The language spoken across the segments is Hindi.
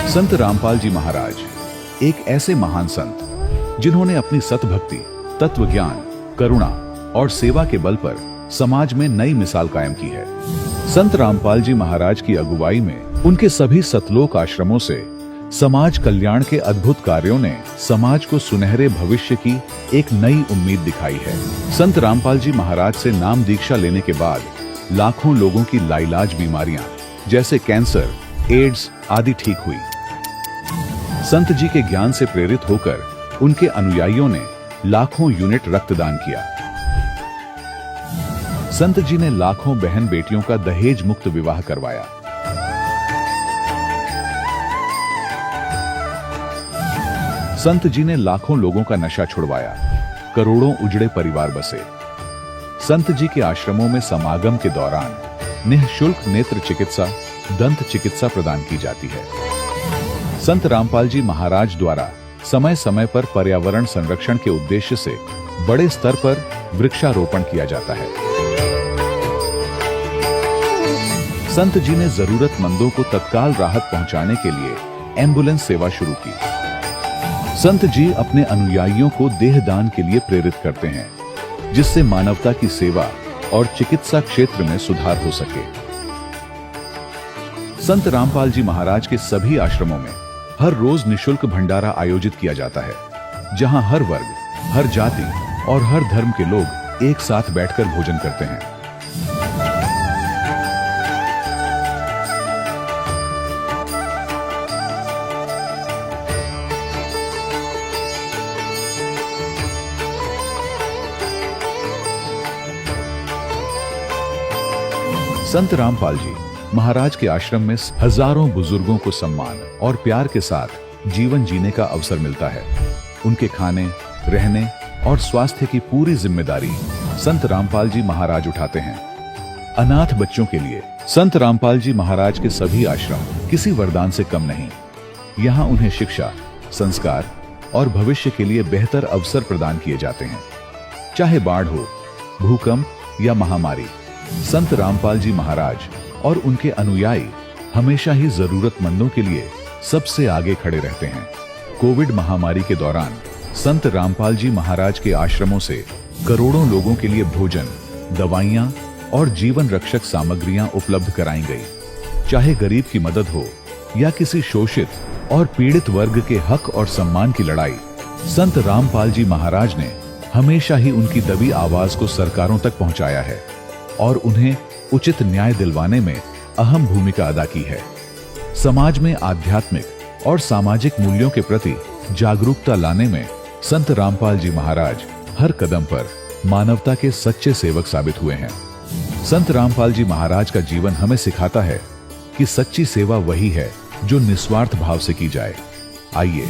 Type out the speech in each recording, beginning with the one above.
संत रामपाल जी महाराज एक ऐसे महान संत जिन्होंने अपनी सतभक्ति, तत्व ज्ञान, करुणा और सेवा के बल पर समाज में नई मिसाल कायम की है। संत रामपाल जी महाराज की अगुवाई में उनके सभी सतलोक आश्रमों से समाज कल्याण के अद्भुत कार्यों ने समाज को सुनहरे भविष्य की एक नई उम्मीद दिखाई है। संत रामपाल जी महाराज से नाम दीक्षा लेने के बाद लाखों लोगों की लाइलाज बीमारियां जैसे कैंसर, एड्स आदि ठीक हुई। संत जी के ज्ञान से प्रेरित होकर उनके अनुयायियों ने लाखों यूनिट रक्तदान किया। संत जी ने लाखों बहन बेटियों का दहेज मुक्त विवाह करवाया। संत जी ने लाखों लोगों का नशा छुड़वाया, करोड़ों उजड़े परिवार बसे। संत जी के आश्रमों में समागम के दौरान निःशुल्क नेत्र चिकित्सा, दंत चिकित्सा प्रदान की जाती है। संत रामपाल जी महाराज द्वारा समय समय पर पर्यावरण संरक्षण के उद्देश्य से बड़े स्तर पर वृक्षारोपण किया जाता है। संत जी ने जरूरतमंदों को तत्काल राहत पहुंचाने के लिए एम्बुलेंस सेवा शुरू की। संत जी अपने अनुयायियों को देहदान के लिए प्रेरित करते हैं, जिससे मानवता की सेवा और चिकित्सा क्षेत्र में सुधार हो सके। संत रामपाल जी महाराज के सभी आश्रमों में हर रोज निःशुल्क भंडारा आयोजित किया जाता है, जहां हर वर्ग, हर जाति और हर धर्म के लोग एक साथ बैठकर भोजन करते हैं। संत रामपाल जी महाराज के आश्रम में हजारों बुजुर्गों को सम्मान और प्यार के साथ जीवन जीने का अवसर मिलता है। उनके खाने, रहने और स्वास्थ्य की पूरी जिम्मेदारी संत रामपाल जी महाराज उठाते हैं। अनाथ बच्चों के लिए संत रामपाल जी महाराज के सभी आश्रम किसी वरदान से कम नहीं। यहाँ उन्हें शिक्षा, संस्कार और भविष्य के लिए बेहतर अवसर प्रदान किए जाते हैं। चाहे बाढ़ हो, भूकंप या महामारी, संत रामपाल जी महाराज और उनके अनुयायी हमेशा ही जरूरतमंदों के लिए सबसे आगे खड़े रहते हैं। कोविड महामारी के दौरान संत रामपाल जी महाराज के आश्रमों से करोड़ों लोगों के लिए भोजन, दवाइयां और जीवन रक्षक सामग्रियां उपलब्ध कराई गई। चाहे गरीब की मदद हो या किसी शोषित और पीड़ित वर्ग के हक और सम्मान की लड़ाई, संत रामपाल जी महाराज ने हमेशा ही उनकी दबी आवाज को सरकारों तक पहुंचाया है और उन्हें उचित न्याय दिलवाने में अहम भूमिका अदा की है। समाज में आध्यात्मिक और सामाजिक मूल्यों के प्रति जागरूकता लाने में संत रामपाल जी महाराज हर कदम पर मानवता के सच्चे सेवक साबित हुए हैं। संत रामपाल जी महाराज का जीवन हमें सिखाता है कि सच्ची सेवा वही है जो निस्वार्थ भाव से की जाए। आइए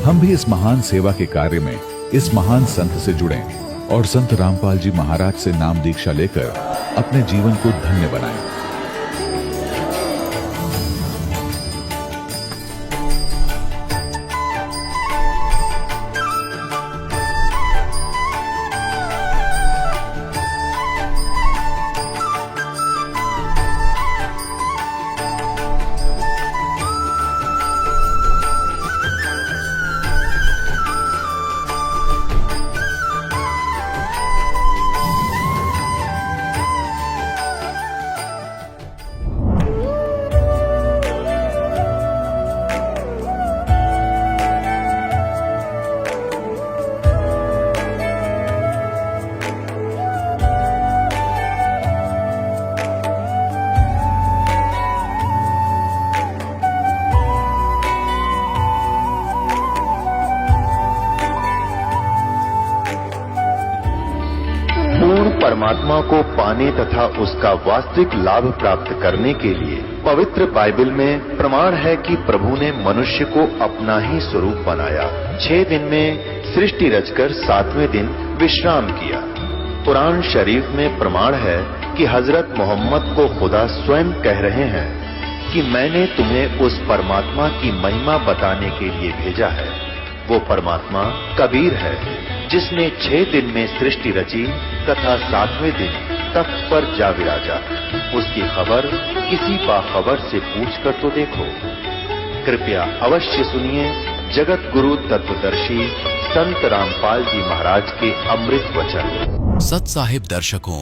हम भी इस महान सेवा के कार्य में इस महान संत से जुड़ें और संत रामपाल जी महाराज से नाम दीक्षा लेकर अपने जीवन को धन्य बनाएं। परमात्मा को पाने तथा उसका वास्तविक लाभ प्राप्त करने के लिए पवित्र बाइबल में प्रमाण है कि प्रभु ने मनुष्य को अपना ही स्वरूप बनाया। 6 दिन में सृष्टि रचकर 7वें दिन विश्राम किया। कुरान शरीफ में प्रमाण है कि हजरत मोहम्मद को खुदा स्वयं कह रहे हैं कि मैंने तुम्हें उस परमात्मा की महिमा बताने के लिए भेजा है। वो परमात्मा कबीर है जिसने 6 दिन में सृष्टि रची तथा 7वें दिन तख्त पर जा विराजा। उसकी खबर किसी बाखबर से पूछकर तो देखो। कृपया अवश्य सुनिए जगत गुरु तत्वदर्शी संत रामपाल जी महाराज के अमृत वचन। सत साहिब दर्शकों,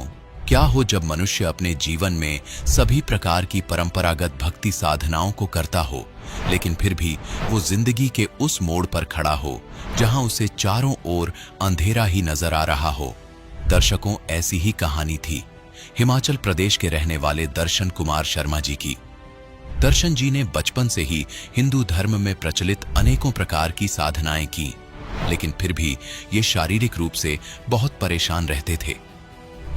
क्या हो जब मनुष्य अपने जीवन में सभी प्रकार की परंपरागत भक्ति साधनाओं को करता हो, लेकिन फिर भी वो जिंदगी के उस मोड़ पर खड़ा हो जहां उसे चारों ओर अंधेरा ही नजर आ रहा हो। दर्शकों, ऐसी ही कहानी थी हिमाचल प्रदेश के रहने वाले दर्शन कुमार शर्मा जी की। दर्शन जी ने बचपन से ही हिंदू धर्म में प्रचलित अनेकों प्रकार की साधनाएं की, लेकिन फिर भी ये शारीरिक रूप से बहुत परेशान रहते थे।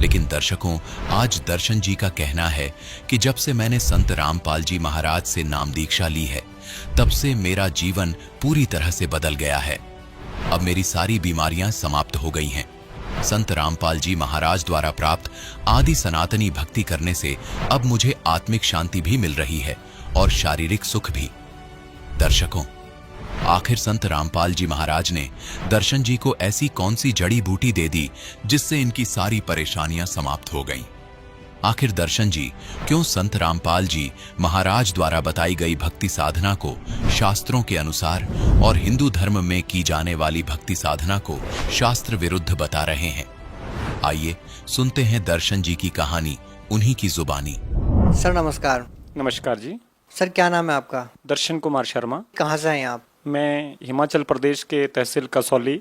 लेकिन दर्शकों, आज दर्शन जी का कहना है कि जब से मैंने संत रामपाल जी महाराज से नाम दीक्षा ली है, तब से मेरा जीवन पूरी तरह से बदल गया है। अब मेरी सारी बीमारियां समाप्त हो गई हैं। संत रामपाल जी महाराज द्वारा प्राप्त आदि सनातनी भक्ति करने से अब मुझे आत्मिक शांति भी मिल रही है और शारीरिक सुख भी। दर्शकों, आखिर संत रामपाल जी महाराज ने दर्शन जी को ऐसी कौन सी जड़ी बूटी दे दी जिससे इनकी सारी परेशानियां समाप्त हो गईं? आखिर दर्शन जी क्यों संत रामपाल जी महाराज द्वारा बताई गई भक्ति साधना को शास्त्रों के अनुसार और हिंदू धर्म में की जाने वाली भक्ति साधना को शास्त्र विरुद्ध बता रहे हैं? आइए सुनते हैं दर्शन जी की कहानी उन्हीं की जुबानी। सर नमस्कार। नमस्कार जी। सर क्या नाम है आपका? दर्शन कुमार शर्मा। कहाँ से हैं आप? मैं हिमाचल प्रदेश के तहसील कसौली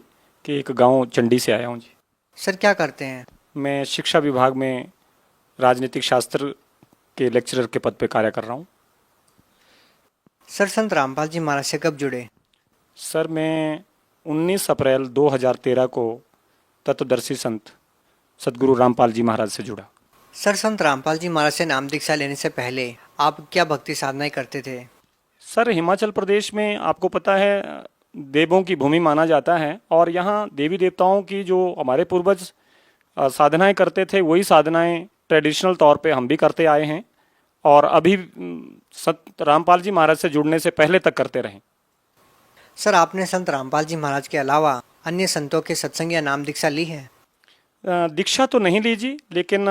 के एक गांव चंडी से आया हूं जी। सर क्या करते हैं? मैं शिक्षा विभाग में राजनीतिक शास्त्र के लेक्चरर के पद पे कार्य कर रहा हूं। सर संत रामपाल जी महाराज से कब जुड़े? सर मैं 19 अप्रैल 2013 को तत्वदर्शी संत सदगुरु रामपाल जी महाराज से जुड़ा। सर संत रामपाल जी महाराज से नाम दीक्षा लेने से पहले आप क्या भक्ति साधनाएं करते थे? सर हिमाचल प्रदेश में आपको पता है देवों की भूमि माना जाता है और यहाँ देवी देवताओं की जो हमारे पूर्वज साधनाएं करते थे वही साधनाएं ट्रेडिशनल तौर पे हम भी करते आए हैं और अभी संत रामपाल जी महाराज से जुड़ने से पहले तक करते रहे। सर आपने संत रामपाल जी महाराज के अलावा अन्य संतों के सत्संग या नाम दीक्षा ली है? दीक्षा तो नहीं ली जी, लेकिन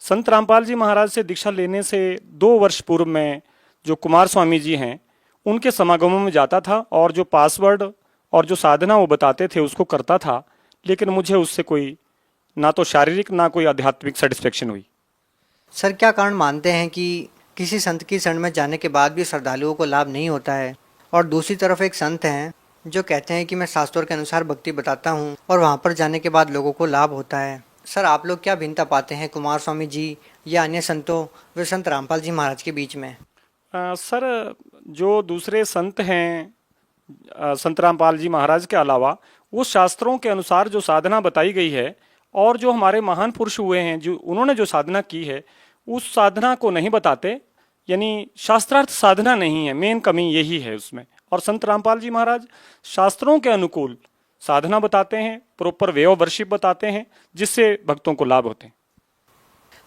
संत रामपाल जी महाराज से दीक्षा लेने से 2 वर्ष पूर्व में जो कुमार स्वामी जी हैं उनके समागमों में जाता था और जो पासवर्ड और जो साधना वो बताते थे उसको करता था, लेकिन मुझे उससे कोई ना तो शारीरिक ना कोई आध्यात्मिक सेटिस्फेक्शन हुई। सर क्या कारण मानते हैं कि किसी संत की शरण में जाने के बाद भी श्रद्धालुओं को लाभ नहीं होता है, और दूसरी तरफ एक संत हैं जो कहते हैं कि मैं शास्त्रों के अनुसार भक्ति बताता हूँ और वहाँ पर जाने के बाद लोगों को लाभ होता है? सर आप लोग क्या भिन्नता पाते हैं कुमार स्वामी जी या अन्य संतों व संत रामपाल जी महाराज के बीच में? सर जो दूसरे संत हैं संत रामपाल जी महाराज के अलावा वो शास्त्रों के अनुसार जो साधना बताई गई है और जो हमारे महान पुरुष हुए हैं जो उन्होंने जो साधना की है उस साधना को नहीं बताते, यानी शास्त्रार्थ साधना नहीं है, मेन कमी यही है उसमें। और संत रामपाल जी महाराज शास्त्रों के अनुकूल साधना बताते हैं, प्रॉपर वे ऑफ वर्शिप बताते हैं जिससे भक्तों को लाभ होते हैं।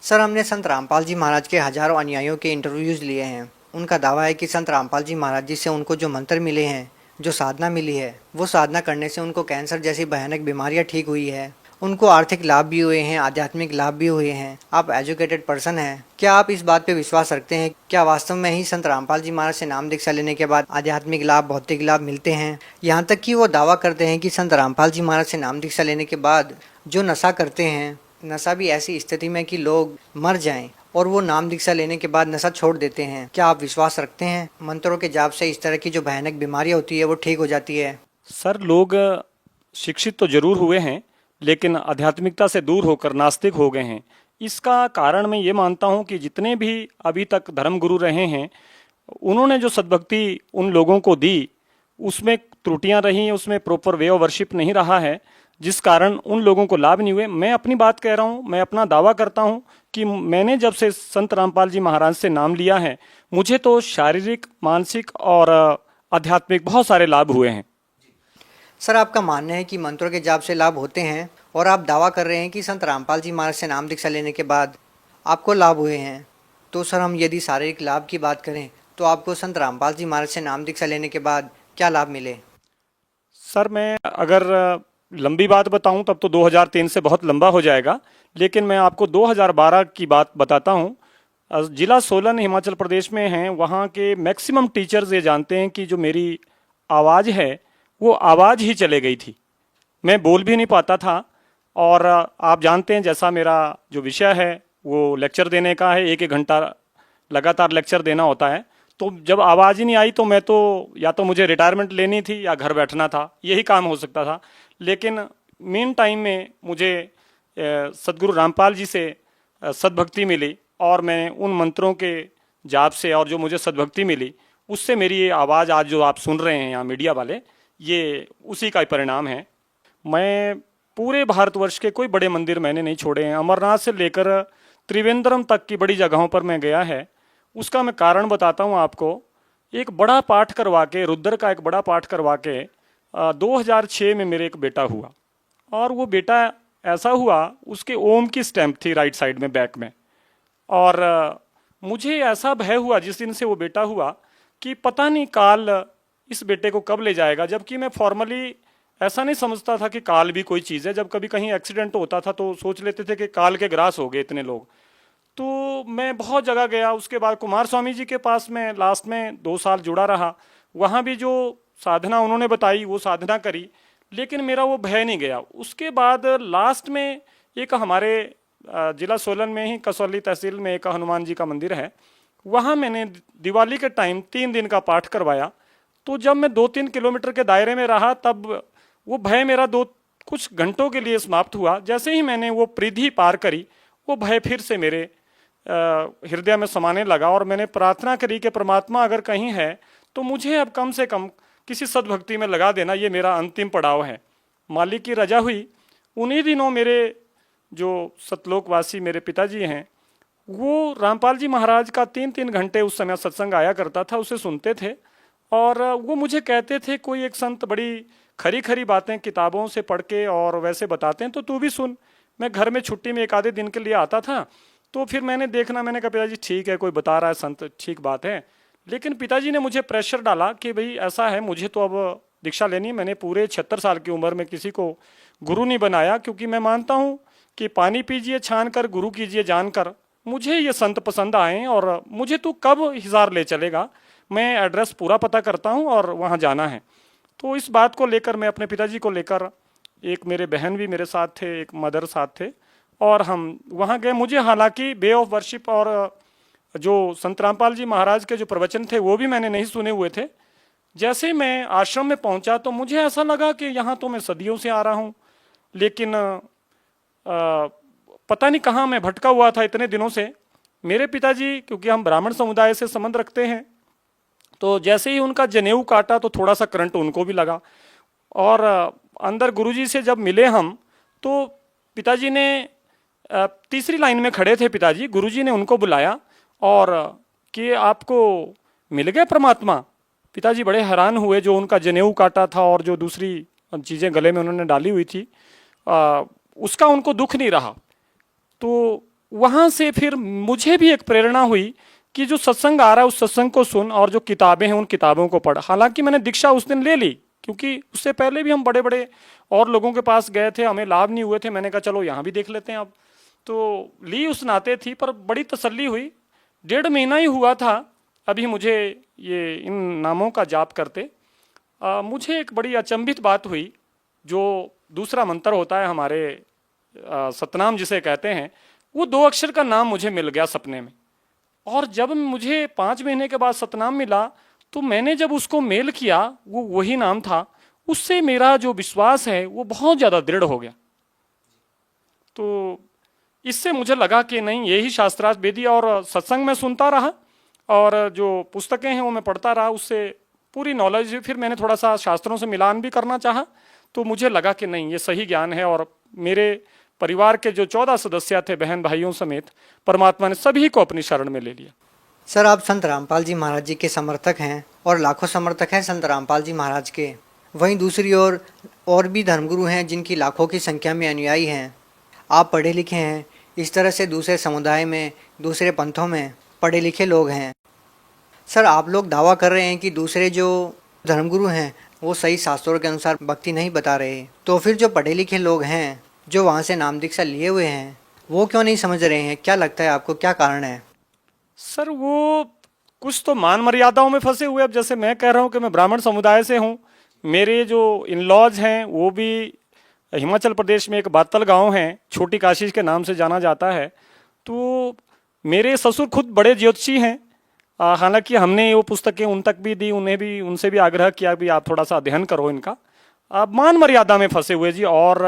सर हमने संत रामपाल जी महाराज के हजारों अनुयायियों के इंटरव्यूज लिए हैं। उनका दावा है कि संत रामपाल जी महाराज जी से उनको जो मंत्र मिले हैं, जो साधना मिली है, वो साधना करने से उनको कैंसर जैसी भयानक बीमारियां ठीक हुई है, उनको आर्थिक लाभ भी हुए हैं, आध्यात्मिक लाभ भी हुए हैं। आप एजुकेटेड पर्सन हैं, क्या आप इस बात पे विश्वास रखते हैं? क्या वास्तव में ही संत रामपाल जी महाराज से नाम दीक्षा लेने के बाद आध्यात्मिक लाभ, भौतिक लाभ मिलते हैं? यहाँ तक कि वो दावा करते हैं कि संत रामपाल जी महाराज से नाम दीक्षा लेने के बाद जो नशा करते हैं, नशा भी ऐसी स्थिति में कि लोग मर जाएं और वो नाम दीक्षा लेने के बाद नशा छोड़ देते हैं। क्या आप विश्वास रखते हैं मंत्रों के जाप से इस तरह की जो भयानक बीमारियां होती है वो ठीक हो जाती है? सर लोग शिक्षित तो जरूर हुए हैं लेकिन आध्यात्मिकता से दूर होकर नास्तिक हो गए हैं। इसका कारण मैं ये मानता हूँ कि जितने भी अभी तक धर्मगुरु रहे हैं उन्होंने जो सद्भक्ति उन लोगों को दी उसमें त्रुटियां रही, उसमें प्रॉपर वे ऑफ वर्शिप नहीं रहा है, जिस कारण उन लोगों को लाभ नहीं हुए। मैं अपनी बात कह रहा हूँ, मैं अपना दावा करता हूँ कि मैंने जब से संत रामपाल जी महाराज से नाम लिया है मुझे तो शारीरिक, मानसिक और आध्यात्मिक बहुत सारे लाभ हुए हैं। सर आपका मानना है कि मंत्रों के जाप से लाभ होते हैं और आप दावा कर रहे हैं कि संत रामपाल जी महाराज से नाम दीक्षा लेने के बाद आपको लाभ हुए हैं, तो सर हम यदि शारीरिक लाभ की बात करें तो आपको संत रामपाल जी महाराज से नाम दीक्षा लेने के बाद क्या लाभ मिले? सर मैं अगर लंबी बात बताऊं तब तो 2003 से बहुत लंबा हो जाएगा, लेकिन मैं आपको 2012 की बात बताता हूं। जिला सोलन हिमाचल प्रदेश में हैं, वहाँ के मैक्सिमम टीचर्स ये जानते हैं कि जो मेरी आवाज़ है वो आवाज़ ही चले गई थी, मैं बोल भी नहीं पाता था। और आप जानते हैं जैसा मेरा जो विषय है वो लेक्चर देने का है, 1-1 घंटा लगातार लेक्चर देना होता है, तो जब आवाज़ ही नहीं आई तो मैं तो या तो मुझे रिटायरमेंट लेनी थी या घर बैठना था, यही काम हो सकता था। लेकिन मीन टाइम में मुझे सदगुरु रामपाल जी से सद्भक्ति मिली और मैं उन मंत्रों के जाप से और जो मुझे सद्भक्ति मिली उससे मेरी ये आवाज़ आज जो आप सुन रहे हैं यहाँ मीडिया वाले, ये उसी का ही परिणाम है। मैं पूरे भारतवर्ष के कोई बड़े मंदिर मैंने नहीं छोड़े हैं, अमरनाथ से लेकर त्रिवेंद्रम तक की बड़ी जगहों पर मैं गया है। उसका मैं कारण बताता हूँ आपको। एक बड़ा पाठ करवा के, रुद्र का एक बड़ा पाठ करवा के 2006 में मेरे एक बेटा हुआ, और वो बेटा ऐसा हुआ उसके ओम की स्टैंप थी राइट साइड में बैक में, और मुझे ऐसा भय हुआ जिस दिन से वो बेटा हुआ कि पता नहीं काल इस बेटे को कब ले जाएगा। जबकि मैं फॉर्मली ऐसा नहीं समझता था कि काल भी कोई चीज़ है। जब कभी कहीं एक्सीडेंट होता था तो सोच लेते थे कि काल के ग्रास हो गए इतने लोग। तो मैं बहुत जगह गया। उसके बाद कुमार स्वामी जी के पास में लास्ट में 2 साल जुड़ा रहा, वहाँ भी जो साधना उन्होंने बताई वो साधना करी, लेकिन मेरा वो भय नहीं गया। उसके बाद लास्ट में एक हमारे जिला सोलन में ही कसौली तहसील में एक हनुमान जी का मंदिर है, वहाँ मैंने दिवाली के टाइम 3 दिन का पाठ करवाया। तो जब मैं 2-3 किलोमीटर के दायरे में रहा तब वो भय मेरा कुछ घंटों के लिए समाप्त हुआ। जैसे ही मैंने वो परिधि पार करी वो भय फिर से मेरे हृदय में समाने लगा, और मैंने प्रार्थना करी कि परमात्मा अगर कहीं है तो मुझे अब कम से कम किसी सद्भक्ति में लगा देना, ये मेरा अंतिम पड़ाव है। मालिक की रजा हुई। उन्हीं दिनों मेरे जो सतलोकवासी मेरे पिताजी हैं वो रामपाल जी महाराज का 3-3 घंटे उस समय सत्संग आया करता था, उसे सुनते थे, और वो मुझे कहते थे कोई एक संत बड़ी खरी खरी बातें किताबों से पढ़ के और वैसे बताते हैं तो तू भी सुन। मैं घर में छुट्टी में 1 आधे दिन के लिए आता था, तो फिर मैंने कहा पिताजी ठीक है, कोई बता रहा है संत, ठीक बात है। लेकिन पिताजी ने मुझे प्रेशर डाला कि भाई ऐसा है, मुझे तो अब दीक्षा लेनी है। मैंने पूरे 76 साल की उम्र में किसी को गुरु नहीं बनाया, क्योंकि मैं मानता हूँ कि पानी पीजिए छान कर, गुरु कीजिए जानकर। मुझे ये संत पसंद आए और मुझे तू कब हिसार ले चलेगा, मैं एड्रेस पूरा पता करता हूँ और वहाँ जाना है। तो इस बात को लेकर मैं अपने पिताजी को लेकर, एक मेरे बहन भी मेरे साथ थे, एक मदर साथ थे, और हम वहाँ गए। मुझे हालांकि वे ऑफ वर्शिप और जो संत रामपाल जी महाराज के जो प्रवचन थे वो भी मैंने नहीं सुने हुए थे। जैसे मैं आश्रम में पहुँचा तो मुझे ऐसा लगा कि यहाँ तो मैं सदियों से आ रहा हूँ, लेकिन पता नहीं कहाँ मैं भटका हुआ था इतने दिनों से। मेरे पिताजी, क्योंकि हम ब्राह्मण समुदाय से संबंध रखते हैं, तो जैसे ही उनका जनेऊ काटा तो थोड़ा सा करंट उनको भी लगा, और अंदर गुरुजी से जब मिले हम तो पिताजी ने तीसरी लाइन में खड़े थे पिताजी, गुरुजी ने उनको बुलाया और कि आपको मिल गया परमात्मा। पिताजी बड़े हैरान हुए, जो उनका जनेऊ काटा था और जो दूसरी चीज़ें गले में उन्होंने डाली हुई थी उसका उनको दुख नहीं रहा। तो वहाँ से फिर मुझे भी एक प्रेरणा हुई कि जो सत्संग आ रहा है उस सत्संग को सुन, और जो किताबें हैं उन किताबों को पढ़। हालांकि मैंने दीक्षा उस दिन ले ली, क्योंकि उससे पहले भी हम बड़े बड़े और लोगों के पास गए थे, हमें लाभ नहीं हुए थे। मैंने कहा चलो यहाँ भी देख लेते हैं अब, तो ली उस नाते थी, पर बड़ी तसल्ली हुई। 1.5 महीना ही हुआ था अभी मुझे ये इन नामों का जाप करते। मुझे एक बड़ी अचंभित बात हुई। जो दूसरा मंत्र होता है हमारे सतनाम जिसे कहते हैं, वो 2 अक्षर का नाम मुझे मिल गया सपने में। और जब मुझे 5 महीने के बाद सतनाम मिला तो मैंने जब उसको मेल किया, वो वही नाम था। उससे मेरा जो विश्वास है वो बहुत ज़्यादा दृढ़ हो गया। तो इससे मुझे लगा कि नहीं, यही शास्त्रार्थ वेदी। और सत्संग में सुनता रहा और जो पुस्तकें हैं वो मैं पढ़ता रहा, उससे पूरी नॉलेज हुई। फिर मैंने थोड़ा सा शास्त्रों से मिलान भी करना चाहा, तो मुझे लगा कि नहीं, ये सही ज्ञान है। और मेरे परिवार के जो 14 सदस्य थे, बहन भाइयों समेत, परमात्मा ने सभी को अपनी शरण में ले लिया। सर, आप संत रामपाल जी महाराज जी के समर्थक हैं और लाखों समर्थक हैं संत रामपाल जी महाराज के। वहीं दूसरी ओर और भी धर्मगुरु हैं जिनकी लाखों की संख्या में अनुयायी हैं। आप पढ़े लिखे हैं, इस तरह से दूसरे समुदाय में, दूसरे पंथों में पढ़े लिखे लोग हैं। सर, आप लोग दावा कर रहे हैं कि दूसरे जो धर्मगुरु हैं वो सही शास्त्रों के अनुसार भक्ति नहीं बता रहे, तो फिर जो पढ़े लिखे लोग हैं जो वहाँ से नाम दीक्षा लिए हुए हैं वो क्यों नहीं समझ रहे हैं? क्या लगता है आपको, क्या कारण है? सर वो कुछ तो मान मर्यादाओं में फंसे हुए। अब जैसे मैं कह रहा हूँ कि मैं ब्राह्मण समुदाय से हूँ, मेरे जो इन लॉज हैं वो भी हिमाचल प्रदेश में एक बातल गांव है, छोटी काशी के नाम से जाना जाता है। तो मेरे ससुर खुद बड़े ज्योतिषी हैं। हालांकि हमने वो पुस्तकें उन तक भी दी, उन्हें भी उनसे भी आग्रह किया भी आप थोड़ा सा अध्ययन करो इनका। मान मर्यादा में फंसे हुए जी, और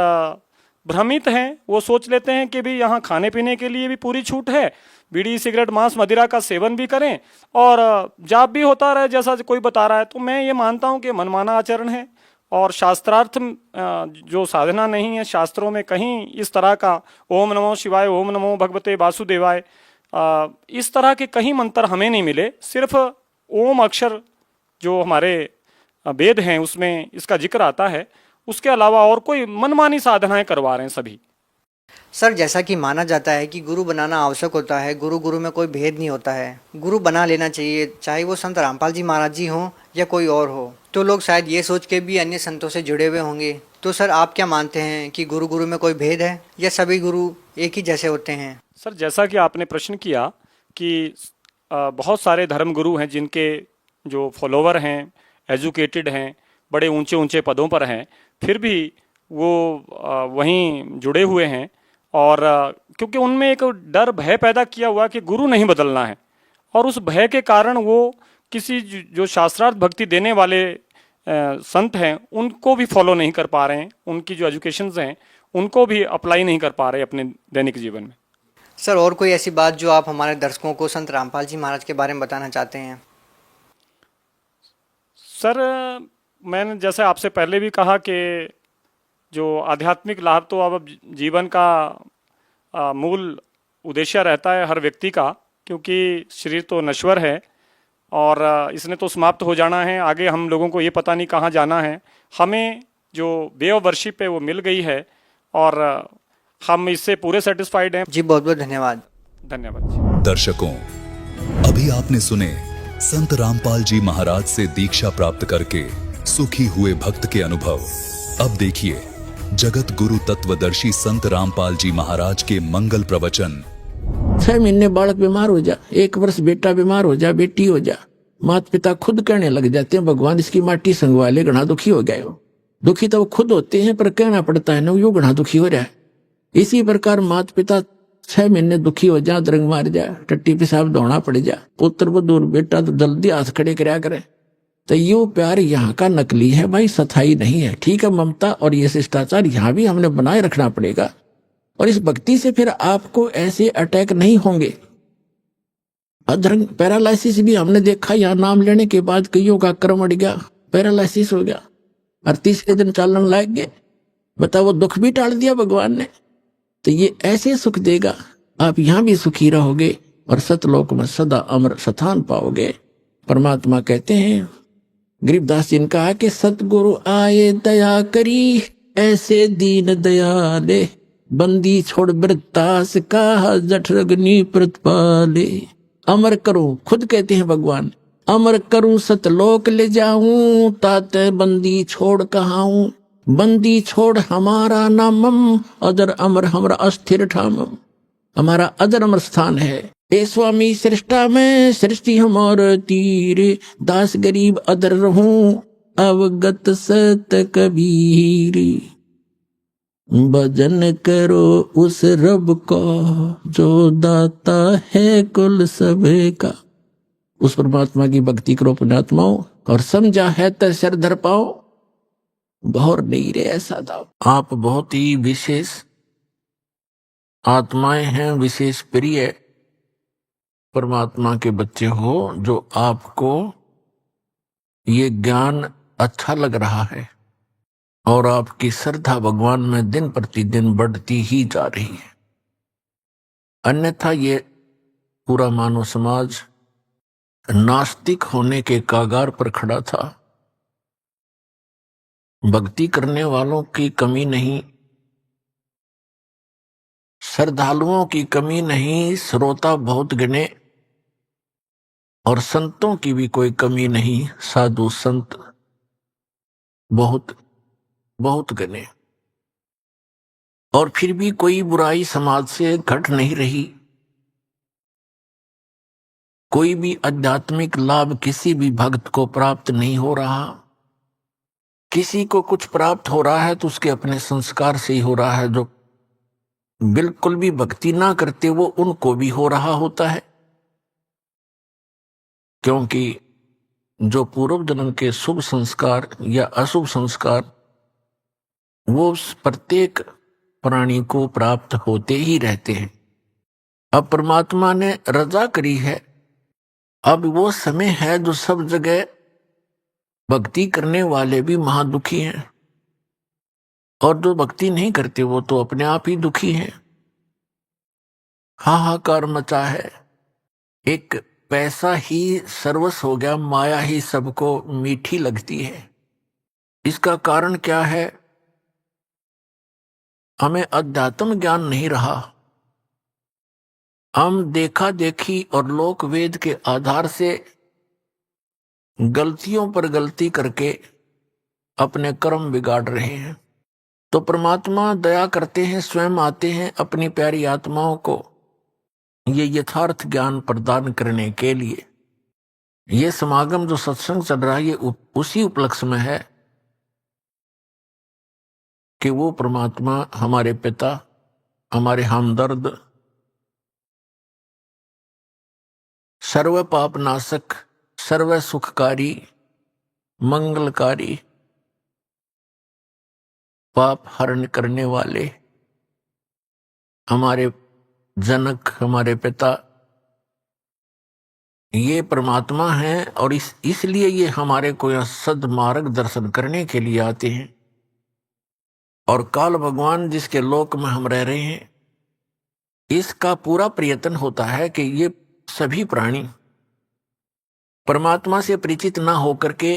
भ्रमित हैं। वो सोच लेते हैं कि भी यहाँ खाने पीने के लिए भी पूरी छूट है, बीड़ी सिगरेट मांस मदिरा का सेवन भी करें और जाप भी होता रहे जैसा कोई बता रहा है। तो मैं ये मानता हूँ कि मनमाना आचरण है और शास्त्रार्थ जो साधना नहीं है। शास्त्रों में कहीं इस तरह का ओम नमो शिवाय, ओम नमो भगवते वासुदेवाय, इस तरह के कहीं मंत्र हमें नहीं मिले। सिर्फ ओम अक्षर जो हमारे वेद हैं उसमें इसका जिक्र आता है, उसके अलावा और कोई मनमानी साधनाएं करवा रहे हैं सभी। सर जैसा कि माना जाता है कि गुरु बनाना आवश्यक होता है, गुरु गुरु में कोई भेद नहीं होता है, गुरु बना लेना चाहिए, चाहे वो संत रामपाल जी महाराज जी हों या कोई और हो। तो लोग शायद ये सोच के भी अन्य संतों से जुड़े हुए होंगे। तो सर आप क्या मानते हैं कि गुरु गुरु में कोई भेद है या सभी गुरु एक ही जैसे होते हैं? सर जैसा कि आपने प्रश्न किया कि बहुत सारे धर्म गुरु हैं जिनके जो फॉलोवर हैं, एजुकेटेड हैं, बड़े ऊंचे ऊंचे पदों पर हैं, फिर भी वो वहीं जुड़े हुए हैं। और क्योंकि उनमें एक डर भय पैदा किया हुआ कि गुरु नहीं बदलना है, और उस भय के कारण वो किसी जो शास्त्रार्थ भक्ति देने वाले संत हैं उनको भी फॉलो नहीं कर पा रहे हैं, उनकी जो एजुकेशंस हैं उनको भी अप्लाई नहीं कर पा रहे अपने दैनिक जीवन में। सर और कोई ऐसी बात जो आप हमारे दर्शकों को संत रामपाल जी महाराज के बारे में बताना चाहते हैं? सर मैंने जैसे आपसे पहले भी कहा कि जो आध्यात्मिक लाभ तो अब जीवन का मूल उद्देश्य रहता है हर व्यक्ति का, क्योंकि शरीर तो नश्वर है और इसने तो समाप्त हो जाना है। आगे हम लोगों को ये पता नहीं कहाँ जाना है। हमें जो वे ऑफ वर्शिप है वो मिल गई है और हम इससे पूरे सेटिस्फाइड हैं। जी बहुत बहुत धन्यवाद। धन्यवाद जी। दर्शकों, अभी आपने सुने संत रामपाल जी महाराज से दीक्षा प्राप्त करके सुखी हुए भक्त के अनुभव। अब देखिए जगत गुरु तत्वदर्शी संत रामपाल जी महाराज के मंगल प्रवचन। 6 महीने बालक बीमार हो जा, 1 वर्ष बेटा बीमार हो जा, बेटी हो जा, माता पिता खुद कहने लग जाते हैं भगवान इसकी माटी संगवा ले, घना दुखी हो गए हो। दुखी तो वो खुद होते हैं पर कहना पड़ता है ना यो घना दुखी हो रहा है। इसी प्रकार माता पिता 6 महीने दुखी हो जा, दरंग मार जा, टट्टी पेशाब दौड़ा पड़ जा, पुत्र बदूर बेटा तो जल्दी हाथ खड़े करया करे। तो यो प्यार यहाँ का नकली है भाई, सथाई नहीं है। ठीक है, ममता और ये शिष्टाचार यहाँ भी हमने बनाए रखना पड़ेगा, और इस भक्ति से फिर आपको ऐसे अटैक नहीं होंगे। अधरंग पैरालिसिस भी हमने देखा, यहाँ नाम लेने के बाद कईयों का क्रम अड़ गया, पैरालिसिस हो गया और तीसरे दिन चालन लग गए। बताओ, वो दुख भी टाल दिया भगवान ने। तो ये ऐसे सुख देगा, आप यहाँ भी सुखी रहोगे और सतलोक में सदा अमर स्थान पाओगे। परमात्मा कहते हैं, गरीबदास जी ने कहा कि सतगुरु आए दया करी, ऐसे दीन दयाले, बंदी छोड़ वृत्तास का, जठ रगनी प्रतिपाले। अमर करूं, खुद कहते हैं भगवान, अमर करूं सतलोक ले जाऊं, ताते बंदी छोड़ कहाऊं। बंदी छोड़ हमारा नामम, अदर अमर हमरा अस्थिर ठामम। हमारा अदर अमर स्थान है। ए स्वामी सृष्टा में सृष्टि हमार तीर, दास गरीब अदर रहूं, अवगत सत कबीर। भजन करो उस रब का, जो दाता है कुल सबे का। उस परमात्मा की भक्ति करो पुण्यात्माओं, और समझा है तो सिर धर पाओ, बहुर नहीं रे ऐसा दाव। आप बहुत ही विशेष आत्माएं हैं, विशेष प्रिय परमात्मा के बच्चे हो, जो आपको ये ज्ञान अच्छा लग रहा है और आपकी श्रद्धा भगवान में दिन प्रतिदिन बढ़ती ही जा रही है। अन्यथा ये पूरा मानव समाज नास्तिक होने के कागार पर खड़ा था। भक्ति करने वालों की कमी नहीं, श्रद्धालुओं की कमी नहीं, श्रोता बहुत गिने, और संतों की भी कोई कमी नहीं, साधु संत बहुत बहुत गिने, और फिर भी कोई बुराई समाज से घट नहीं रही। कोई भी आध्यात्मिक लाभ किसी भी भक्त को प्राप्त नहीं हो रहा। किसी को कुछ प्राप्त हो रहा है तो उसके अपने संस्कार से ही हो रहा है। जो बिल्कुल भी भक्ति ना करते वो उनको भी हो रहा होता है, क्योंकि जो पूर्व जन्म के शुभ संस्कार या अशुभ संस्कार वो प्रत्येक प्राणी को प्राप्त होते ही रहते हैं। अब परमात्मा ने रजा करी है, अब वो समय है जो सब जगह भक्ति करने वाले भी महादुखी हैं और जो भक्ति नहीं करते वो तो अपने आप ही दुखी हैं। हाहाकार मचा है। एक पैसा ही सर्वस्व हो गया, माया ही सबको मीठी लगती है। इसका कारण क्या है? हमें अध्यात्म ज्ञान नहीं रहा। हम देखा देखी और लोक वेद के आधार से गलतियों पर गलती करके अपने कर्म बिगाड़ रहे हैं। तो परमात्मा दया करते हैं, स्वयं आते हैं अपनी प्यारी आत्माओं को ये यथार्थ ज्ञान प्रदान करने के लिए। ये समागम जो सत्संग चल रहा है ये उसी उपलक्ष्य में है कि वो परमात्मा हमारे पिता, हमारे हमदर्द, सर्व पाप नाशक, सर्व सुखकारी, मंगलकारी, पाप हरण करने वाले हमारे जनक, हमारे पिता, ये परमात्मा हैं। और इसलिए ये हमारे को यह सद्मार्ग दर्शन करने के लिए आते हैं। और काल भगवान जिसके लोक में हम रह रहे हैं, इसका पूरा प्रयत्न होता है कि ये सभी प्राणी परमात्मा से परिचित ना होकर के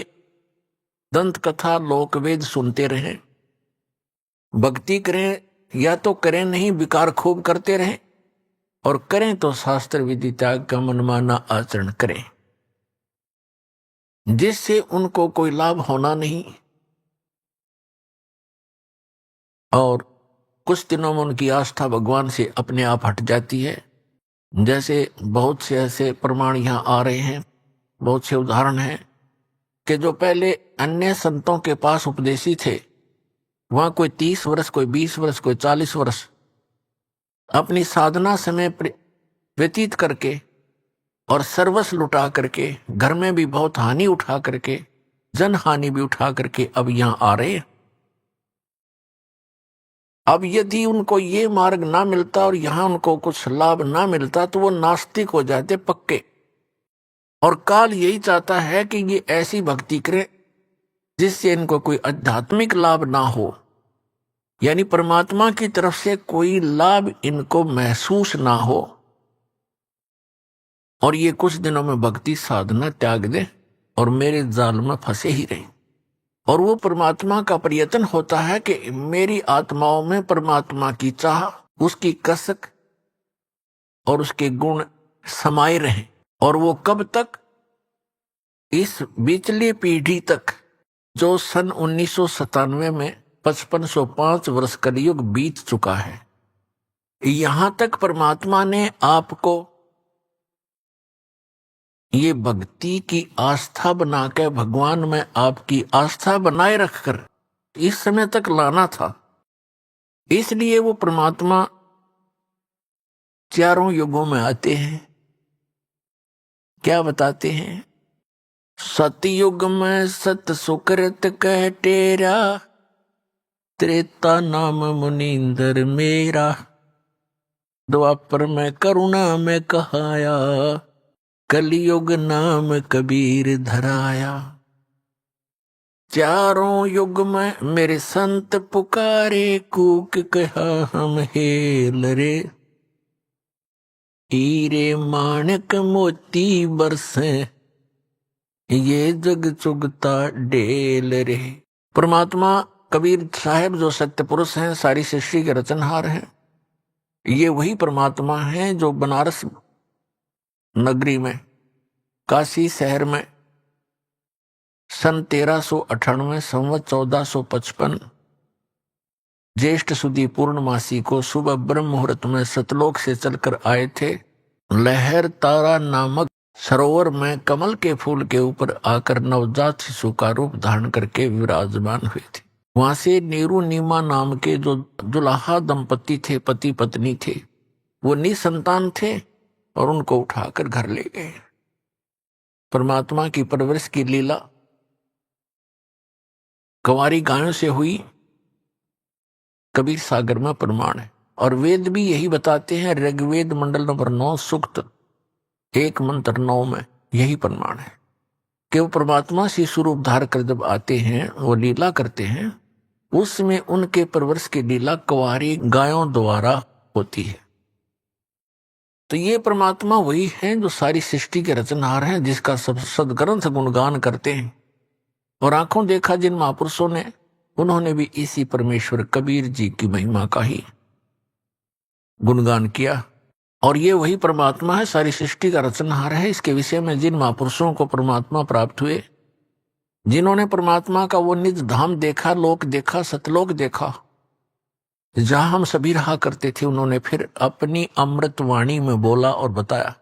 दंत कथा लोक वेद सुनते रहें, भक्ति करें या तो करें नहीं, विकार खूब करते रहें, और करें तो शास्त्र विधि त्याग का मनमाना आचरण करें, जिससे उनको कोई लाभ होना नहीं। और कुछ दिनों में उनकी आस्था भगवान से अपने आप हट जाती है। जैसे बहुत से ऐसे प्रमाण यहाँ आ रहे हैं, बहुत से उदाहरण हैं कि जो पहले अन्य संतों के पास उपदेशी थे, वहां कोई 30 वर्ष, कोई 20 वर्ष, कोई 40 वर्ष अपनी साधना समय व्यतीत करके और सर्वस्व लुटा करके, घर में भी बहुत हानि उठा करके, जन हानि भी उठा करके अब यहां आ रहे हैं। अब यदि उनको ये मार्ग ना मिलता और यहां उनको कुछ लाभ ना मिलता तो वो नास्तिक हो जाते पक्के। और काल यही चाहता है कि ये ऐसी भक्ति करें जिससे इनको कोई आध्यात्मिक लाभ ना हो, यानी परमात्मा की तरफ से कोई लाभ इनको महसूस ना हो, और ये कुछ दिनों में भक्ति साधना त्याग दे और मेरे जाल में फंसे ही रहे। और वो परमात्मा का प्रयत्न होता है कि मेरी आत्माओं में परमात्मा की चाह, उसकी कसक और उसके गुण समाये रहें। और वो कब तक? इस बीचली पीढ़ी तक, जो सन 1997 में 5505 वर्ष कलयुग बीत चुका है। यहां तक परमात्मा ने आपको ये भक्ति की आस्था बनाकर, भगवान में आपकी आस्था बनाए रखकर इस समय तक लाना था। इसलिए वो परमात्मा चारों युगों में आते हैं। क्या बताते हैं? सतयुग में सत सुकृत कह टेरा, त्रेता नाम मुनींदर मेरा, द्वापर में करुणा में कहाया, कलयुग नाम कबीर धराया। चारों युग में मेरे संत पुकारे, कूक कहा हम हेल रे, हीरे माणक मोती बरसे, ये जग चुगता डेल रे। परमात्मा कबीर साहब जो सत्य पुरुष हैं, सारी सृष्टि के रचनहार हैं, ये वही परमात्मा हैं जो बनारस नगरी में, काशी शहर में सन 1398 संवत 1455 ज्येष्ठ सुदी पूर्णमासी को सुबह ब्रह्म मुहूर्त में सतलोक से चलकर आए थे। लहर तारा नामक सरोवर में कमल के फूल के ऊपर आकर नवजात शिशु का रूप धारण करके विराजमान हुए थे। वहां से नीरू नीमा नाम के जो दुल्हा दंपति थे, पति पत्नी थे, वो निसंतान थे और उनको उठाकर घर ले गए। परमात्मा की परवरिश की लीला कंवारी गायों से हुई, कबीर सागर में प्रमाण है। और वेद भी यही बताते हैं, ऋग्वेद मंडल नंबर 9 सूक्त 1 मंत्र 9 में यही प्रमाण है कि वो परमात्मा शिशु रूप धार कर जब आते हैं, वो लीला करते हैं, उसमें उनके परवरिश की लीला कंवारी गायों द्वारा होती है। तो ये परमात्मा वही है जो सारी सृष्टि के रचनहार हैं, जिसका सब सदग्रंथ गुणगान करते हैं। और आंखों देखा जिन महापुरुषों ने, उन्होंने भी इसी परमेश्वर कबीर जी की महिमा का ही गुणगान किया। और ये वही परमात्मा है, सारी सृष्टि का रचनहार है। इसके विषय में जिन महापुरुषों को परमात्मा प्राप्त हुए, जिन्होंने परमात्मा का वो निज धाम देखा, लोक देखा, सतलोक देखा, जहां हम सभी रहा करते थे, उन्होंने फिर अपनी अमृत वाणी में बोला और बताया,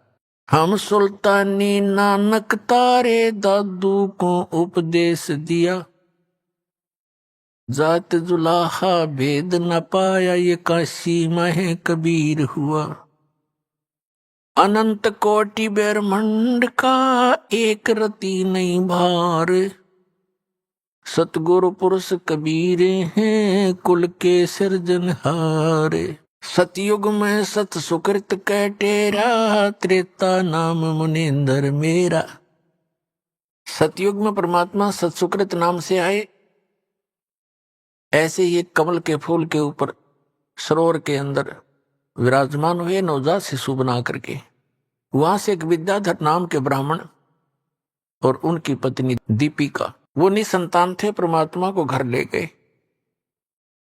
हम सुल्तानी नानक तारे दादू को उपदेश दिया, जात जुलाहा भेद न पाया, ये काशी में कबीर हुआ। अनंत कोटि ब्रह्मांड का एक रति नहीं भार, सतगुरु पुरुष कबीर हैं कुल के सृजनहार। सतयुग में सत सुकृत कै टेरा, त्रेता नाम मुनिंदर मेरा। सतयुग में परमात्मा सतसुकृत नाम से आए। ऐसे ही कमल के फूल के ऊपर सरोवर के अंदर विराजमान हुए नवजात शिशु बना करके। वहां से एक विद्याधर नाम के ब्राह्मण और उनकी पत्नी दीपिका, वो निसंतान थे, परमात्मा को घर ले गए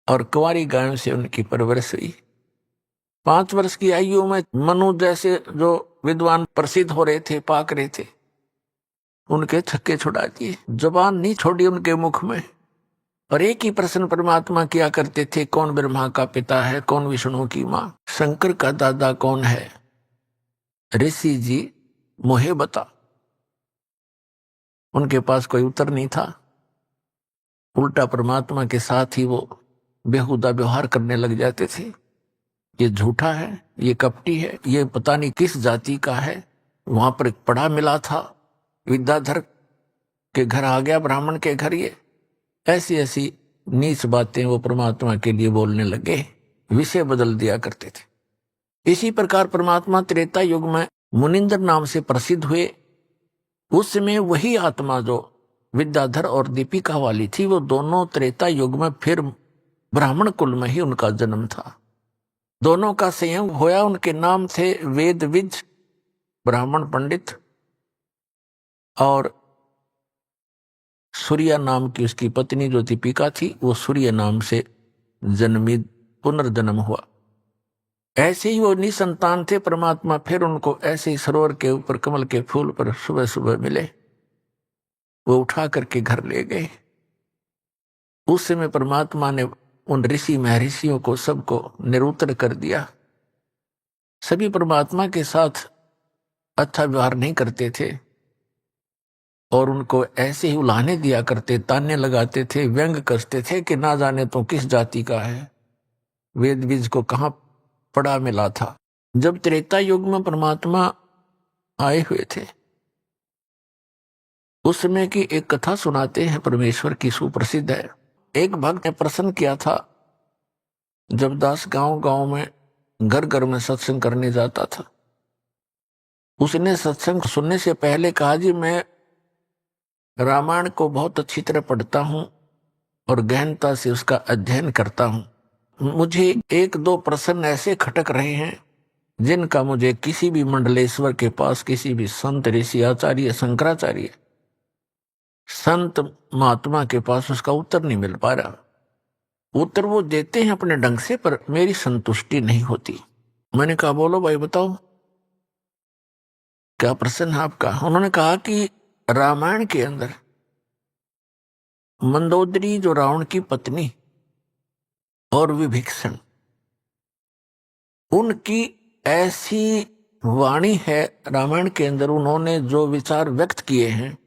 और कुंवारी गायों से उनकी परवरिश हुई। 5 वर्ष की आयु में मनु जैसे जो विद्वान प्रसिद्ध हो रहे थे, पाक रहे थे, उनके छक्के छुड़ा दिए, जुबान नहीं छोड़ी उनके मुख में। और एक ही प्रश्न परमात्मा किया करते थे, कौन ब्रह्मा का पिता है, कौन विष्णु की मां, शंकर का दादा कौन है, ऋषि जी मोहे बता। उनके पास कोई उत्तर नहीं था। उल्टा परमात्मा के साथ ही वो बेहुदा व्यवहार करने लग जाते थे। ये झूठा है, ये कपटी है, ये पता नहीं किस जाति का है। वहां पर एक पढ़ा मिला था, विद्याधर के घर आ गया, ब्राह्मण के घर। ये ऐसी ऐसी नीच बातें वो परमात्मा के लिए बोलने लगे, विषय बदल दिया करते थे। इसी प्रकार परमात्मा त्रेता युग में मुनिंदर नाम से प्रसिद्ध हुए। उस समय वही आत्मा जो विद्याधर और दीपिका वाली थी, वो दोनों त्रेता युग में फिर ब्राह्मण कुल में ही उनका जन्म था। दोनों का संयोग होया। उनके नाम थे वेदविज ब्राह्मण पंडित और सूर्या नाम की उसकी पत्नी जो दीपिका थी, वो सूर्य नाम से जन्मी, पुनर्जन्म हुआ। ऐसे ही वो निसंतान थे। परमात्मा फिर उनको ऐसे ही सरोवर के ऊपर कमल के फूल पर सुबह सुबह मिले, वो उठा करके घर ले गए। उस समय परमात्मा ने उन ऋषि महर्षियों को सबको निरुत्तर कर दिया। सभी परमात्मा के साथ अच्छा व्यवहार नहीं करते थे और उनको ऐसे ही उलाहने दिया करते, ताने लगाते थे, व्यंग कसते थे कि ना जाने तो किस जाति का है, वेद बीज को कहाँ पड़ा मिला था। जब त्रेता युग में परमात्मा आए हुए थे, उस समय की एक कथा सुनाते हैं, परमेश्वर की सुप्रसिद्ध है। एक भक्त ने प्रश्न किया था, जब दास गांव गांव में घर घर में सत्संग करने जाता था, उसने सत्संग सुनने से पहले कहा, जी मैं रामायण को बहुत अच्छी तरह पढ़ता हूं और गहनता से उसका अध्ययन करता हूं। मुझे 1-2 प्रश्न ऐसे खटक रहे हैं जिनका मुझे किसी भी मंडलेश्वर के पास, किसी भी संत ऋषि आचार्य शंकराचार्य संत महात्मा के पास उसका उत्तर नहीं मिल पा रहा। उत्तर वो देते हैं अपने ढंग से, पर मेरी संतुष्टि नहीं होती। मैंने कहा, बोलो भाई बताओ क्या प्रश्न है आपका। उन्होंने कहा कि रामायण के अंदर मंदोदरी जो रावण की पत्नी और विभीषण, उनकी ऐसी वाणी है रामायण के अंदर, उन्होंने जो विचार व्यक्त किए हैं,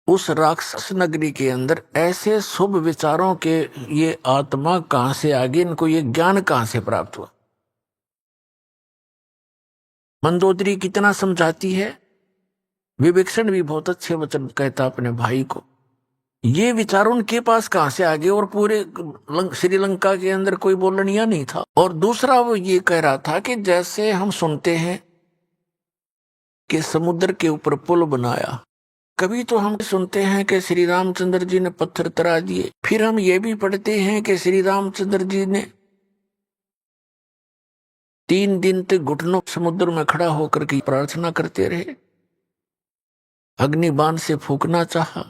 उस राक्षस नगरी के अंदर ऐसे शुभ विचारों के ये आत्मा कहां से आ गई, इनको ये ज्ञान कहां से प्राप्त हुआ। मंदोदरी कितना समझाती है, विभीषण भी बहुत अच्छे वचन कहता अपने भाई को, ये विचार उनके पास कहां से आ गए, और पूरे श्रीलंका के अंदर कोई बोलनिया नहीं था। और दूसरा वो ये कह रहा था कि जैसे हम सुनते हैं कि समुद्र के ऊपर पुल बनाया, कभी तो हम सुनते हैं कि श्री रामचंद्र जी ने पत्थर तरा दिए, फिर हम ये भी पढ़ते हैं कि श्री रामचंद्र जी ने 3 दिन तक घुटनों समुद्र में खड़ा होकर के प्रार्थना करते रहे, अग्निबाण से फूंकना चाहा।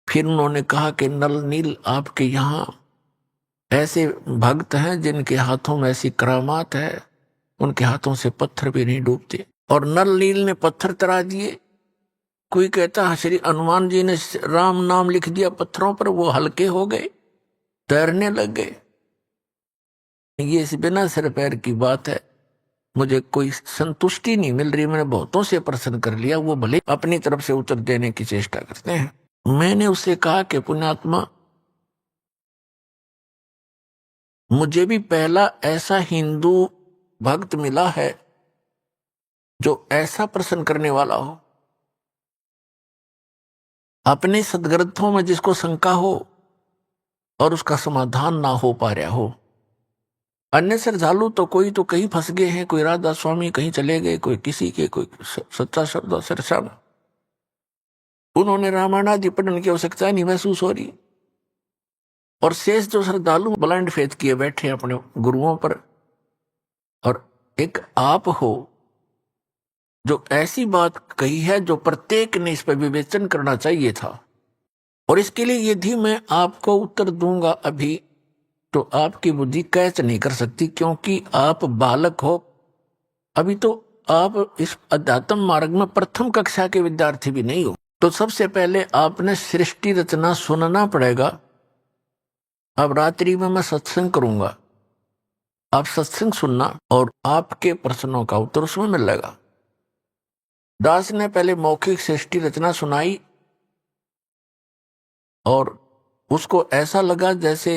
फिर उन्होंने कहा कि नल नील आपके यहाँ ऐसे भक्त हैं जिनके हाथों में ऐसी करामात है, उनके हाथों से पत्थर भी नहीं डूबते। और नल नील ने पत्थर तरा दिए। कोई कहता श्री हनुमान जी ने राम नाम लिख दिया पत्थरों पर, वो हल्के हो गए, तैरने लग गए। ये इस बिना सिर पैर की बात है, मुझे कोई संतुष्टि नहीं मिल रही। मैंने बहुतों से प्रश्न कर लिया, वो भले अपनी तरफ से उत्तर देने की चेष्टा करते हैं। मैंने उससे कहा कि पुण्यात्मा, मुझे भी पहला ऐसा हिंदू भक्त मिला है जो ऐसा प्रश्न करने वाला हो, अपने सदग्रंथों में जिसको शंका हो और उसका समाधान ना हो पा रहा हो। अन्य श्रद्धालु तो कोई तो कहीं फंस गए हैं, कोई राधा स्वामी कहीं चले गए, कोई किसी के, कोई सच्चा शब्द सरसा, उन्होंने रामायण आदि पढ़ने की आवश्यकता नहीं महसूस हो रही। और शेष जो श्रद्धालु ब्लाइंड फेथ किए बैठे अपने गुरुओं पर, और एक आप हो जो ऐसी बात कही है जो प्रत्येक ने इस पर विवेचन करना चाहिए था। और इसके लिए यदि मैं आपको उत्तर दूंगा अभी, तो आपकी बुद्धि कैच नहीं कर सकती, क्योंकि आप बालक हो, अभी तो आप इस अध्यात्म मार्ग में प्रथम कक्षा के विद्यार्थी भी नहीं हो। तो सबसे पहले आपने सृष्टि रचना सुनना पड़ेगा। अब रात्रि में मैं सत्संग करूंगा, आप सत्संग सुनना और आपके प्रश्नों का उत्तर उसमें मिलेगा। दास ने पहले मौखिक सृष्टि रचना सुनाई और उसको ऐसा लगा जैसे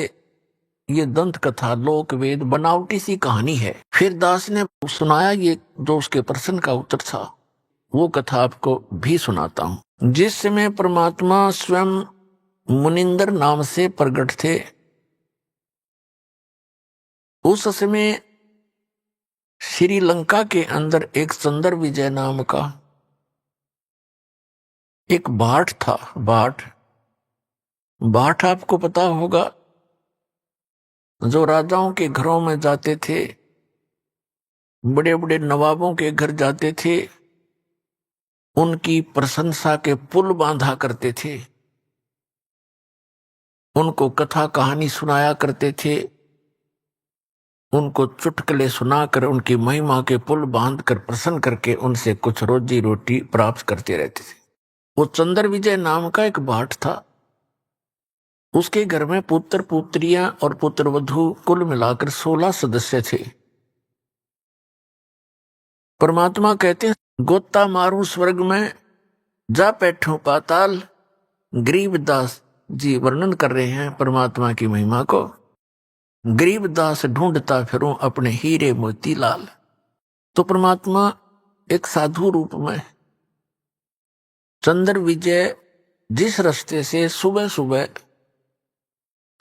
ये दंत कथा, लोक वेद, बनावटी सी कहानी है। फिर दास ने सुनाया ये जो उसके प्रश्न का उत्तर था, वो कथा आपको भी सुनाता हूं। जिस समय परमात्मा स्वयं मुनिंदर नाम से प्रकट थे, उस समय श्रीलंका के अंदर एक चंद्र विजय नाम का एक भाट था। भाट आपको पता होगा, जो राजाओं के घरों में जाते थे, बड़े बड़े नवाबों के घर जाते थे, उनकी प्रशंसा के पुल बांधा करते थे, उनको कथा कहानी सुनाया करते थे, उनको चुटकुले सुनाकर उनकी महिमा के पुल बांधकर प्रसन्न करके उनसे कुछ रोजी रोटी प्राप्त करते रहते थे। वो चंद्र विजय नाम का एक भाट था। उसके घर में पुत्र पुत्रियां और पुत्र वधू कुल मिलाकर 16 सदस्य थे। परमात्मा कहते हैं, गोता मारू स्वर्ग में, जा बैठूं पाताल। गरीबदास जी वर्णन कर रहे हैं परमात्मा की महिमा को। गरीबदास ढूंढता फिरूं अपने हीरे मोतीलाल। तो परमात्मा एक साधु रूप में चंद्र विजय जिस रास्ते से सुबह सुबह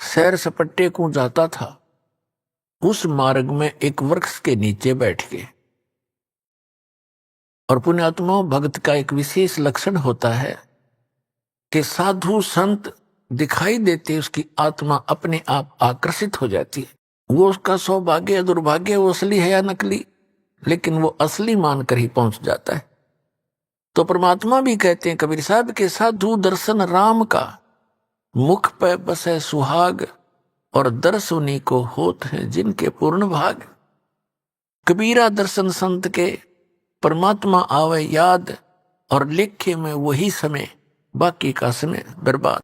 सैर सपट्टे को जाता था, उस मार्ग में एक वृक्ष के नीचे बैठ के। और पुण्यात्मा, भक्त का एक विशेष लक्षण होता है कि साधु संत दिखाई देते उसकी आत्मा अपने आप आकर्षित हो जाती है। वो उसका सौभाग्य या दुर्भाग्य, वो असली है या नकली, लेकिन वो असली मानकर ही पहुंच जाता है। तो परमात्मा भी कहते हैं कबीर साहब के, साधु दर्शन राम का, मुख पे बसे सुहाग, और दर्श उन्हीं को होत है जिनके पूर्ण भाग। कबीरा दर्शन संत के, परमात्मा आवे याद, और लिखे में वही समय, बाकी का समय बर्बाद।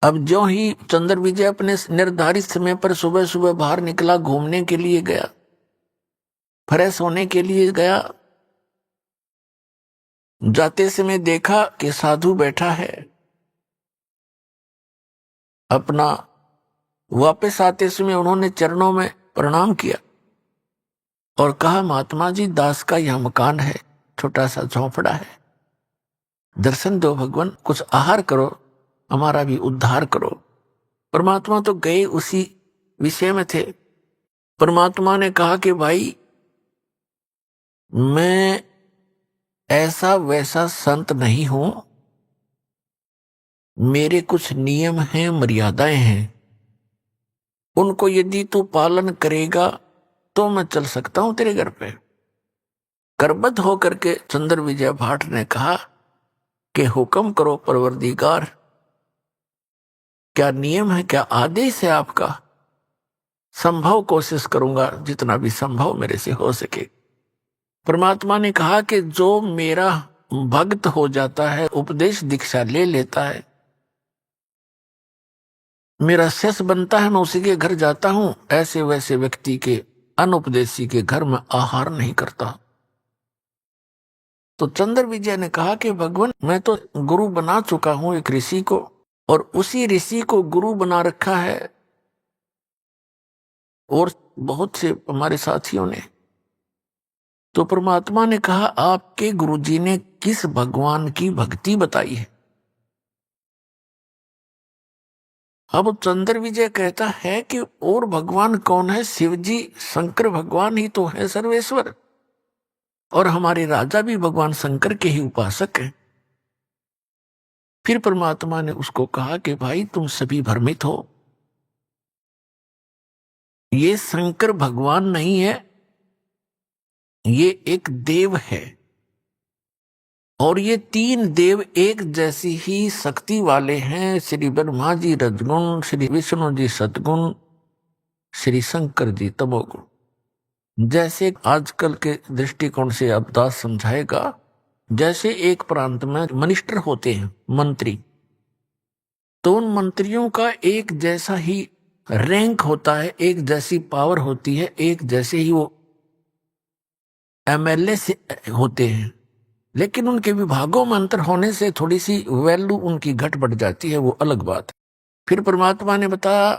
अब जो ही चंद्र विजय अपने निर्धारित समय पर सुबह सुबह बाहर निकला, घूमने के लिए गया, फ्रेश होने के लिए गया। जाते समय देखा कि साधु बैठा है। अपना वापस आते समय उन्होंने चरणों में प्रणाम किया और कहा, महात्मा जी, दास का यह मकान है, छोटा सा झोंपड़ा है, दर्शन दो भगवान, कुछ आहार करो, हमारा भी उद्धार करो। परमात्मा तो गए उसी विषय में थे। परमात्मा ने कहा कि भाई, मैं ऐसा वैसा संत नहीं हूं, मेरे कुछ नियम हैं, मर्यादाएं हैं, उनको यदि तू पालन करेगा तो मैं चल सकता हूं तेरे घर पे। करबद्ध होकर के चंद्र विजय भाट ने कहा कि हुक्म करो परवरदिगार, क्या नियम है, क्या आदेश है आपका? संभव कोशिश करूंगा, जितना भी संभव मेरे से हो सके। परमात्मा ने कहा कि जो मेरा भक्त हो जाता है, उपदेश दीक्षा ले लेता है, मेरा शिष्य बनता है, मैं उसी के घर जाता हूं, ऐसे वैसे व्यक्ति के, अनुपदेशी के घर में आहार नहीं करता। तो चंद्र विजय ने कहा कि भगवान, मैं तो गुरु बना चुका हूं एक ऋषि को, और उसी ऋषि को गुरु बना रखा है, और बहुत से हमारे साथियों ने। तो परमात्मा ने कहा, आपके गुरुजी ने किस भगवान की भक्ति बताई है? अब चंद्र विजय कहता है कि और भगवान कौन है? शिव जी, शंकर भगवान ही तो है सर्वेश्वर, और हमारे राजा भी भगवान शंकर के ही उपासक हैं। फिर परमात्मा ने उसको कहा कि भाई, तुम सभी भ्रमित हो, ये शंकर भगवान नहीं है, ये एक देव है, और ये तीन देव एक जैसी ही शक्ति वाले हैं। श्री ब्रह्मा जी रजगुण, श्री विष्णु जी सतगुण, श्री शंकर जी तमोगुण। जैसे आजकल के दृष्टिकोण से अब दास समझाएगा, जैसे एक प्रांत में मिनिस्टर होते हैं, मंत्री, तो उन मंत्रियों का एक जैसा ही रैंक होता है, एक जैसी पावर होती है, एक जैसे ही वो एमएलए से होते हैं, लेकिन उनके विभागों में अंतर होने से थोड़ी सी वैल्यू उनकी घट बढ़ जाती है, वो अलग बात है। फिर परमात्मा ने बताया,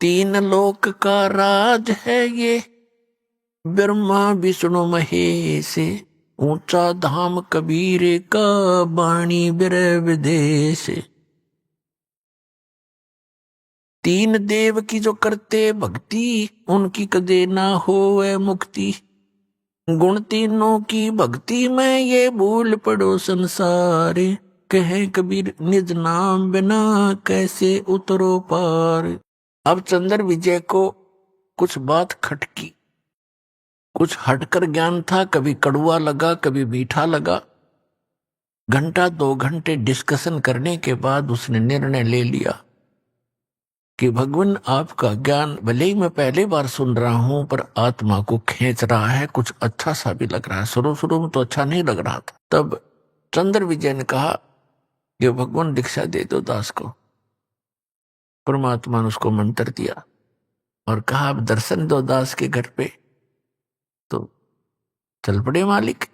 तीन लोक का राज है ये, ब्रह्मा विष्णु महेश, ऊंचा धाम कबीर का, बाणी बिरह विदेश। तीन देव की जो करते भक्ति, उनकी कदे ना होवे मुक्ति। गुण तीनों की भक्ति में ये भूल पड़ो संसार, कहे कबीर निज नाम बिना कैसे उतरो पार। अब चंद्र विजय को कुछ बात खटकी, कुछ हटकर ज्ञान था, कभी कड़वा लगा, कभी मीठा लगा। घंटा 2 घंटे डिस्कशन करने के बाद उसने निर्णय ले लिया कि भगवान, आपका ज्ञान भले ही मैं पहली बार सुन रहा हूं, पर आत्मा को खींच रहा है, कुछ अच्छा सा भी लग रहा है। शुरू शुरू में तो अच्छा नहीं लग रहा था। तब चंद्र विजय ने कहा कि भगवान, दीक्षा दे दो दास को। परमात्मा ने उसको मंत्र दिया और कहा, अब दर्शन दो दास के घर पे। तो चल पड़े मालिक।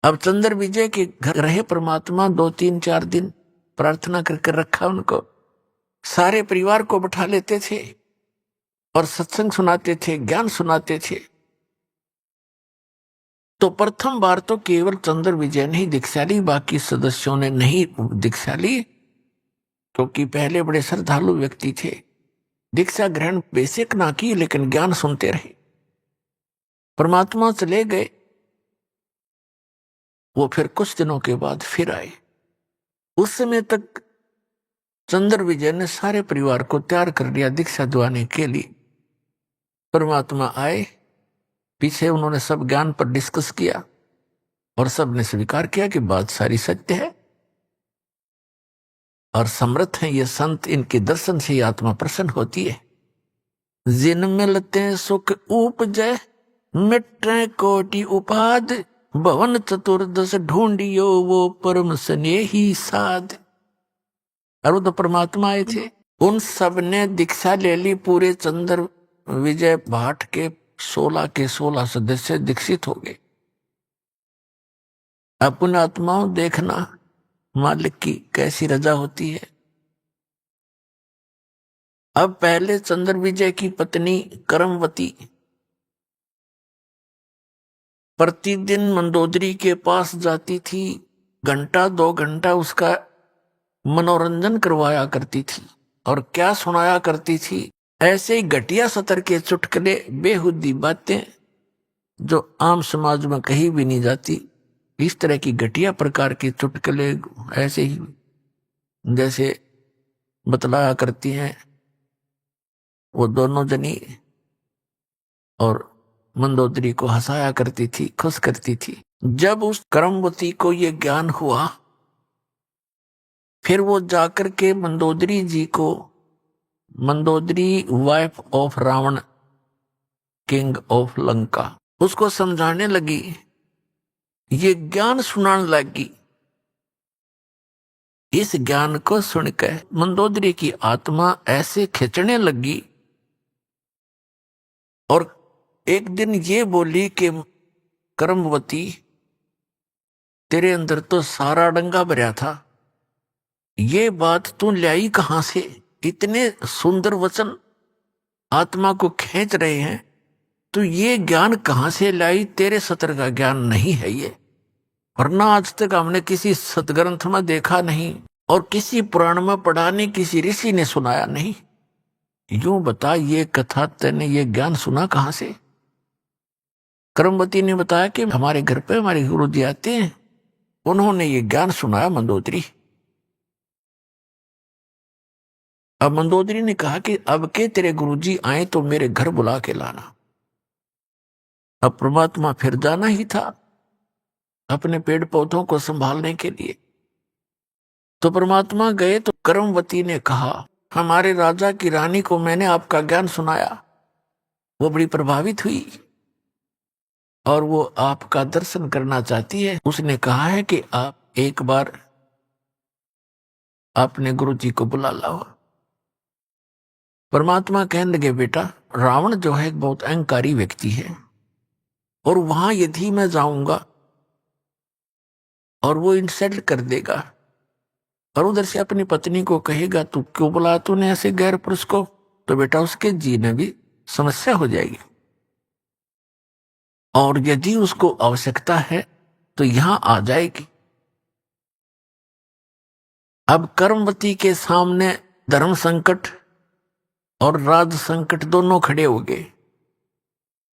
अब चंद्र विजय के घर रहे परमात्मा 2, 3, 4 दिन, प्रार्थना करके रखा उनको। सारे परिवार को बैठा लेते थे और सत्संग सुनाते थे, ज्ञान सुनाते थे। तो प्रथम बार तो केवल चंद्र विजय ने ही दीक्षा ली, बाकी सदस्यों ने नहीं दीक्षा ली, क्योंकि पहले बड़े श्रद्धालु व्यक्ति थे। दीक्षा ग्रहण बेसिक ना की, लेकिन ज्ञान सुनते रहे। परमात्मा चले गए, वो फिर कुछ दिनों के बाद फिर आए। उस समय तक चंद्र विजय ने सारे परिवार को तैयार कर लिया दीक्षा दिवाने के लिए। परमात्मा आए, पीछे उन्होंने सब ज्ञान पर डिस्कस किया और सब ने स्वीकार किया कि बात सारी सत्य है और समर्थ है ये संत, इनके दर्शन से ही आत्मा प्रसन्न होती है। जिन मिलते सुख उपजय, मिटे कोटि उपाद, भवन चतुर्दश ढूंढियो वो परम स्नेही साध। और वो तो परमात्मा आए थे, उन सब ने दीक्षा ले ली। पूरे चंद्र विजय भाट के 16 के 16 सदस्य दीक्षित हो गए। अपने आत्माओं देखना मालिक की कैसी रजा होती है। अब पहले चंद्र विजय की पत्नी करमवती प्रतिदिन मंदोदरी के पास जाती थी, घंटा 2 घंटा उसका मनोरंजन करवाया करती थी। और क्या सुनाया करती थी? ऐसे ही घटिया सतर के चुटकुले, बेहुदी बातें जो आम समाज में कहीं भी नहीं जाती। इस तरह की घटिया प्रकार के चुटकुले ऐसे ही जैसे बतलाया करती हैं वो दोनों जनी, और मंदोदरी को हंसाया करती थी, खुश करती थी। जब उस करमवती को ये ज्ञान हुआ, फिर वो जाकर के मंदोदरी जी को, Mandodari wife of Ravana king of Lanka, उसको समझाने लगी, ये ज्ञान सुनाने लगी। इस ज्ञान को सुनकर मंदोदरी की आत्मा ऐसे खिंचने लगी और एक दिन ये बोली कि करमवती, तेरे अंदर तो सारा डंगा भरा था, ये बात तू लाई कहां से? इतने सुंदर वचन आत्मा को खींच रहे हैं, तो ये ज्ञान कहां से लाई? तेरे सतर का ज्ञान नहीं है ये, वरना आज तक हमने किसी सतग्रंथ में देखा नहीं और किसी पुराण में पढ़ा नहीं, किसी ऋषि ने सुनाया नहीं। यूं बता, ये कथा तेने ये ज्ञान सुना कहां से? करमवती ने बताया कि हमारे घर पे हमारे गुरु जी आते हैं, उन्होंने ये ज्ञान सुनाया मंदोदरी। अब मंदोदरी ने कहा कि अब के तेरे गुरुजी आए तो मेरे घर बुला के लाना। अब परमात्मा फिर जाना ही था अपने पेड़ पौधों को संभालने के लिए। तो परमात्मा गए तो करमवती ने कहा, हमारे राजा की रानी को मैंने आपका ज्ञान सुनाया, वो बड़ी प्रभावित हुई और वो आपका दर्शन करना चाहती है। उसने कहा है कि आप एक बार अपने गुरुजी को बुला लाओ। परमात्मा कहने लगे, बेटा, रावण जो है एक बहुत अहंकारी व्यक्ति है, और वहां यदि मैं जाऊंगा और वो इंसल्ट कर देगा और उधर से अपनी पत्नी को कहेगा तू क्यों बुलाया तूने ऐसे गैर पुरुष को, तो बेटा उसके जीने भी समस्या हो जाएगी। और यदि उसको आवश्यकता है तो यहां आ जाएगी। अब करमवती के सामने धर्म संकट और राज संकट दोनों खड़े हो गए।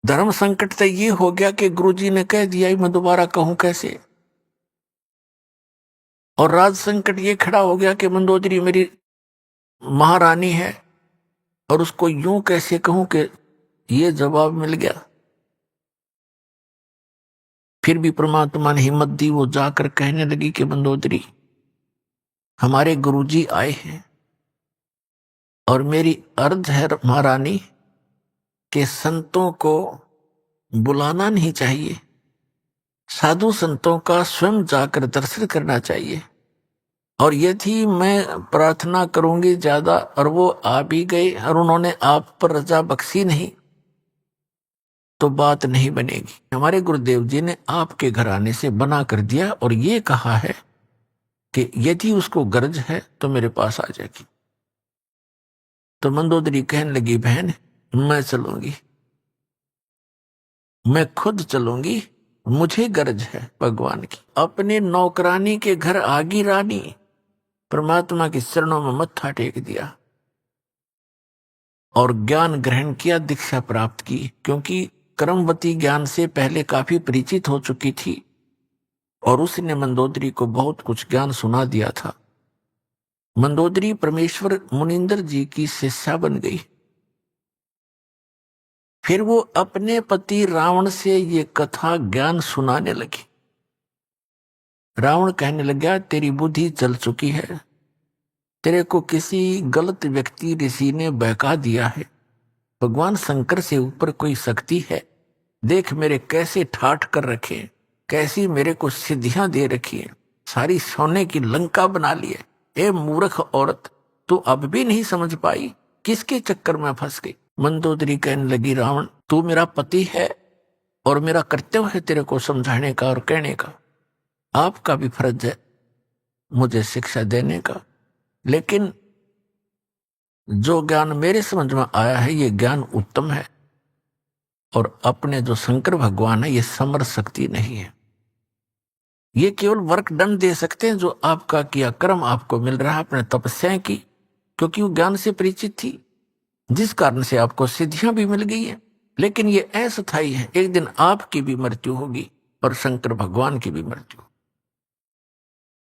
धर्म संकट तो ये हो गया कि गुरुजी ने कह दिया, मैं दोबारा कहूं कैसे? और राज संकट ये खड़ा हो गया कि मंदोदरी मेरी महारानी है और उसको यूं कैसे कहूं कि ये जवाब मिल गया। फिर भी परमात्मा ने हिम्मत दी, वो जाकर कहने लगी कि मंदोदरी, हमारे गुरुजी आए हैं और मेरी अर्ज है महारानी के संतों को बुलाना नहीं चाहिए, साधु संतों का स्वयं जाकर दर्शन करना चाहिए। और यदि मैं प्रार्थना करूंगी ज्यादा और वो आ भी गए और उन्होंने आप पर रजा बख्शी नहीं, तो बात नहीं बनेगी। हमारे गुरुदेव जी ने आपके घराने से बना कर दिया और ये कहा है कि यदि उसको गरज है तो मेरे पास आ जाएगी। तो मंदोदरी कहने लगी, बहन मैं चलूंगी, मैं खुद चलूंगी, मुझे गरज है भगवान की। अपने नौकरानी के घर आगी रानी, परमात्मा के चरणों में मत्था टेक दिया और ज्ञान ग्रहण किया, दीक्षा प्राप्त की। क्योंकि करमवती ज्ञान से पहले काफी परिचित हो चुकी थी और उसने मंदोदरी को बहुत कुछ ज्ञान सुना दिया था। मंदोदरी परमेश्वर मुनिंदर जी की शिष्या बन गई। फिर वो अपने पति रावण से ये कथा ज्ञान सुनाने लगी। रावण कहने लगा, तेरी बुद्धि चल चुकी है, तेरे को किसी गलत व्यक्ति ऋषि ने बहका दिया है। भगवान शंकर से ऊपर कोई शक्ति है, देख मेरे कैसे ठाठ कर रखे, कैसी मेरे को सिद्धियां दे रखी है, सारी सोने की लंका बना ली है। ए मूर्ख औरत, तू अब भी नहीं समझ पाई, किसके चक्कर में फंस गई? मंदोदरी कहने लगी, रावण तू मेरा पति है और मेरा कर्तव्य है तेरे को समझाने का और कहने का, आपका भी फर्ज है मुझे शिक्षा देने का, लेकिन जो ज्ञान मेरे समझ में आया है ये ज्ञान उत्तम है और अपने जो शंकर भगवान है ये समर शक्ति नहीं है। ये केवल वर्क डन दे सकते हैं जो आपका किया कर्म आपको मिल रहा है अपने तपस्याएं की, क्योंकि वो ज्ञान से परिचित थी जिस कारण से आपको सिद्धियां भी मिल गई है। लेकिन ये अस्थायी है, एक दिन आपकी भी मृत्यु होगी और शंकर भगवान की भी मृत्यु।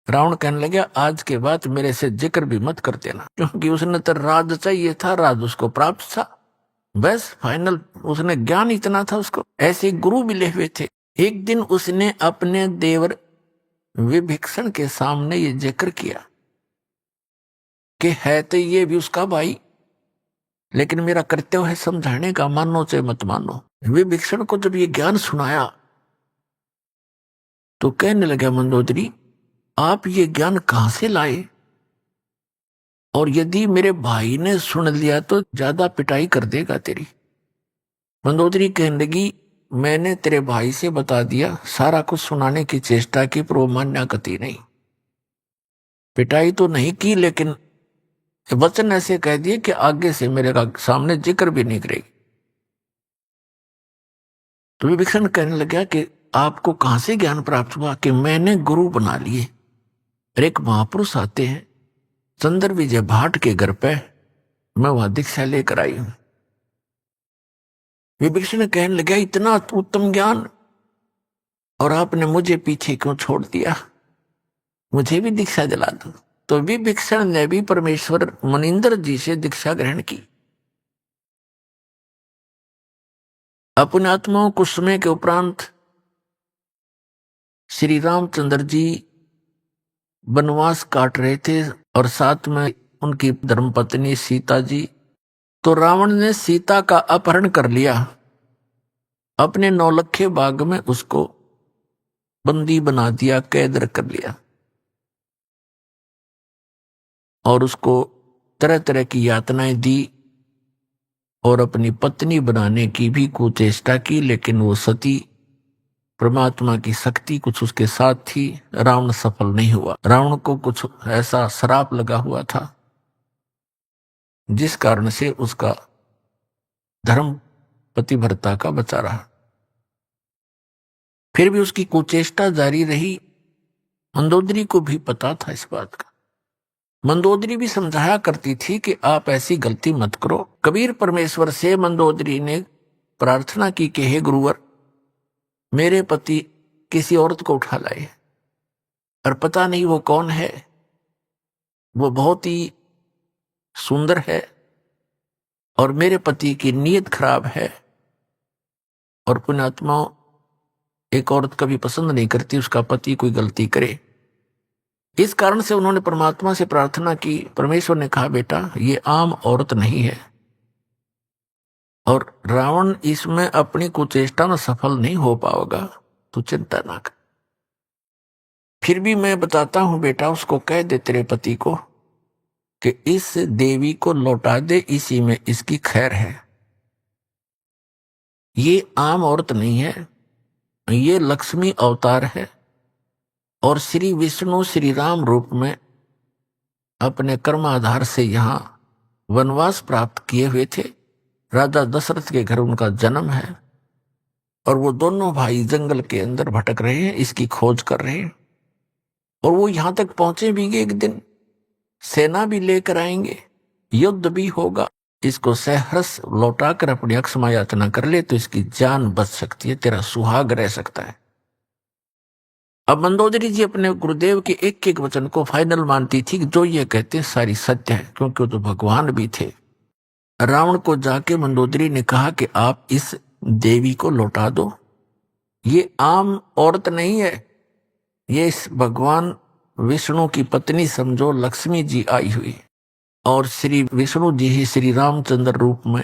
रावण कहने लगा, आज के बाद मेरे से जिक्र भी मत कर देना, क्योंकि उसने तो राज चाहिए था, राज उसको प्राप्त था, बस फाइनल उसने ज्ञान इतना था उसको। ऐसे गुरु मिले हुए थे। एक दिन उसने अपने देवर विभीषण के सामने ये जिक्र किया कि है तो ये भी उसका भाई, लेकिन मेरा कर्तव्य है समझाने का, मानो चाहे मत मानो। विभीषण को जब ये ज्ञान सुनाया तो कहने लगा, मंदोदरी आप ये ज्ञान कहां से लाए, और यदि मेरे भाई ने सुन लिया तो ज्यादा पिटाई कर देगा तेरी। मंदोदरी कहने लगी, मैंने तेरे भाई से बता दिया, सारा कुछ सुनाने की चेष्टा की पर वो मान्या गति नहीं, पिटाई तो नहीं की लेकिन वचन ऐसे कह दिए कि आगे से मेरे सामने जिक्र भी नहीं करेगी। तो विभीषण कहने लगा कि आपको कहां से ज्ञान प्राप्त हुआ कि मैंने गुरु बना लिए। एक महापुरुष आते हैं चंद्र विजय भाट के घर पे, मैं वहां दीक्षा लेकर आई हूं। विभीषण कहने लगा, इतना उत्तम ज्ञान और आपने मुझे पीछे क्यों छोड़ दिया, मुझे भी दीक्षा दिला दो। तो विभीषण ने भी परमेश्वर मुनिंदर जी से दीक्षा ग्रहण की। अपने आत्माओं कुछ समय के उपरांत श्री रामचंद्र जी वनवास काट रहे थे और साथ में उनकी धर्मपत्नी सीता जी। तो रावण ने सीता का अपहरण कर लिया, अपने नौलखे बाग में उसको बंदी बना दिया, कैद कर लिया और उसको तरह तरह की यातनाएं दी और अपनी पत्नी बनाने की भी कुचेष्टा की, लेकिन वो सती परमात्मा की शक्ति कुछ उसके साथ थी, रावण सफल नहीं हुआ। रावण को कुछ ऐसा श्राप लगा हुआ था जिस कारण से उसका धर्म पतिव्रता का बचा रहा। फिर भी उसकी कुचेष्टा जारी रही। मंदोदरी को भी पता था इस बात का। मंदोदरी भी समझाया करती थी कि आप ऐसी गलती मत करो। कबीर परमेश्वर से मंदोदरी ने प्रार्थना की कि हे गुरुवर, मेरे पति किसी औरत को उठा लाए और पता नहीं वो कौन है, वो बहुत ही सुंदर है और मेरे पति की नीयत खराब है और पुण्यात्मा एक औरत कभी पसंद नहीं करती उसका पति कोई गलती करे। इस कारण से उन्होंने परमात्मा से प्रार्थना की। परमेश्वर ने कहा, बेटा ये आम औरत नहीं है और रावण इसमें अपनी कुचेष्टा में सफल नहीं हो पाएगा, तू चिंता ना कर। फिर भी मैं बताता हूं बेटा, उसको कह दे तेरे पति को कि इस देवी को लौटा दे, इसी में इसकी खैर है। ये आम औरत नहीं है, ये लक्ष्मी अवतार है और श्री विष्णु श्री राम रूप में अपने कर्माधार से यहां वनवास प्राप्त किए हुए थे। राजा दशरथ के घर उनका जन्म है और वो दोनों भाई जंगल के अंदर भटक रहे हैं, इसकी खोज कर रहे हैं और वो यहां तक पहुंचे भी। एक दिन सेना भी लेकर आएंगे, युद्ध भी होगा, इसको सहर्ष लौटाकर अपनी अक्षमा याचना कर ले तो इसकी जान बच सकती है, तेरा सुहाग रह सकता है। अब मंदोदरी जी अपने गुरुदेव के एक एक वचन को फाइनल मानती थी कि जो ये कहते सारी सत्य है, क्योंकि वो तो भगवान भी थे। रावण को जाके मंदोदरी ने कहा कि आप इस देवी को लौटा दो, ये आम औरत नहीं है, ये इस भगवान विष्णु की पत्नी समझो, लक्ष्मी जी आई हुई और श्री विष्णु जी ही श्री रामचंद्र रूप में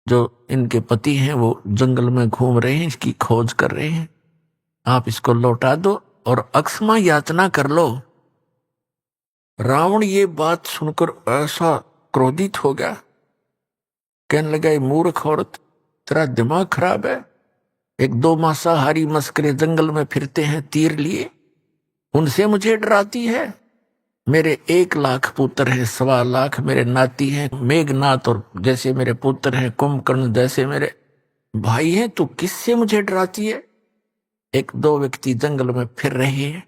जो इनके पति हैं वो जंगल में घूम रहे हैं, इसकी खोज कर रहे हैं। आप इसको लौटा दो और अक्षमा याचना कर लो। रावण ये बात सुनकर ऐसा क्रोधित हो गया कहने लगा, ये मूर्ख औरत, तेरा दिमाग खराब है। एक 2 मांसाहारी मस्करे जंगल में फिरते हैं तीर लिए, उनसे मुझे डराती है। मेरे 1 लाख पुत्र है, 1.25 लाख मेरे नाती हैं, मेघनाथ और जैसे मेरे पुत्र हैं, कुंभकर्ण जैसे मेरे भाई हैं, तू किससे मुझे डराती है? 1-2 व्यक्ति जंगल में फिर रहे हैं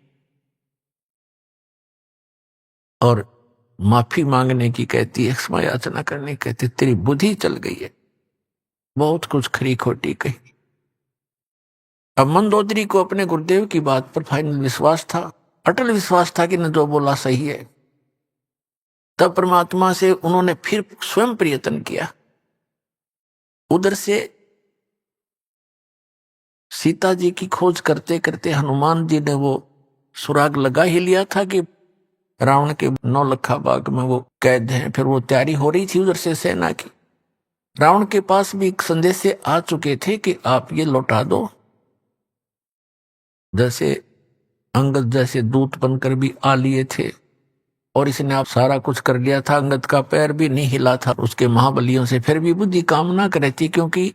और माफी मांगने की कहती है, क्षमा याचना करने की कहती, तेरी बुद्धि चल गई है, बहुत कुछ खरी खोटी कही। अब मंदोदरी को अपने गुरुदेव की बात पर फाइनल विश्वास था, अटल विश्वास था कि न जो बोला सही है। तब परमात्मा से उन्होंने फिर स्वयं प्रयत्न किया। उधर से सीता जी की खोज करते करते हनुमान जी ने वो सुराग लगा ही लिया था कि रावण के 9 लखा बाग में वो कैद हैं। फिर वो तैयारी हो रही थी उधर से सेना की। रावण के पास भी एक संदेश से आ चुके थे कि आप ये लौटा दो। जैसे अंगद जैसे दूत बनकर भी आ लिए थे और इसने आप सारा कुछ कर लिया था। अंगद का पैर भी नहीं हिला था उसके महाबलियों से, फिर भी बुद्धि काम ना करे थी, क्योंकि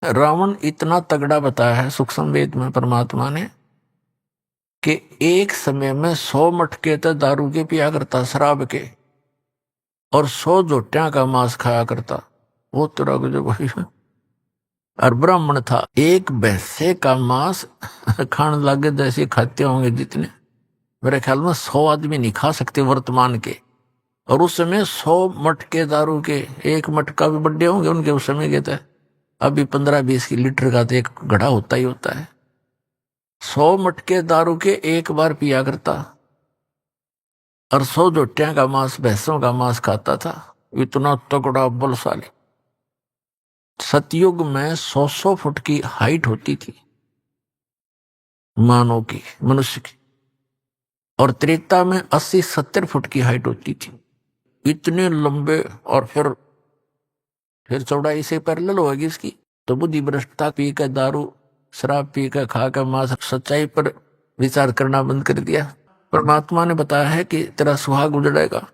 रावण इतना तगड़ा बताया है सूक्ष्म वेद में परमात्मा ने कि एक समय में 100 मटके तो दारू के पिया करता, शराब के, और 100 जोटियां का मांस खाया करता। वो तरह जो भाई और ब्राह्मण था, एक भैंसे का मांस खाने लगे जैसे खाते होंगे जितने, मेरे ख्याल में 100 आदमी नहीं खा सकते वर्तमान के। और उस समय 100 मटके दारू के, एक मटका भी बड़े होंगे उनके उस समय के थे, अभी 15-20 लीटर का तो एक घड़ा होता ही होता है। 100 मटके दारू के एक बार पिया करता और 100 जोटियां का मांस, भैंसों का मांस खाता था। इतना तगड़ा बलशाली। सतयुग में 100 फुट की हाइट होती थी मानव की, मनुष्य की, और त्रेता में 80-70 फुट की हाइट होती थी। इतने लंबे, और फिर चौड़ाई से पैरेलल होगी इसकी। तो बुद्धि भ्रष्टता पी कर, दारू शराब पी कर, खा कर मांस, सच्चाई पर विचार करना बंद कर दिया। परमात्मा ने बताया है कि तेरा सुहाग उजड़ेगा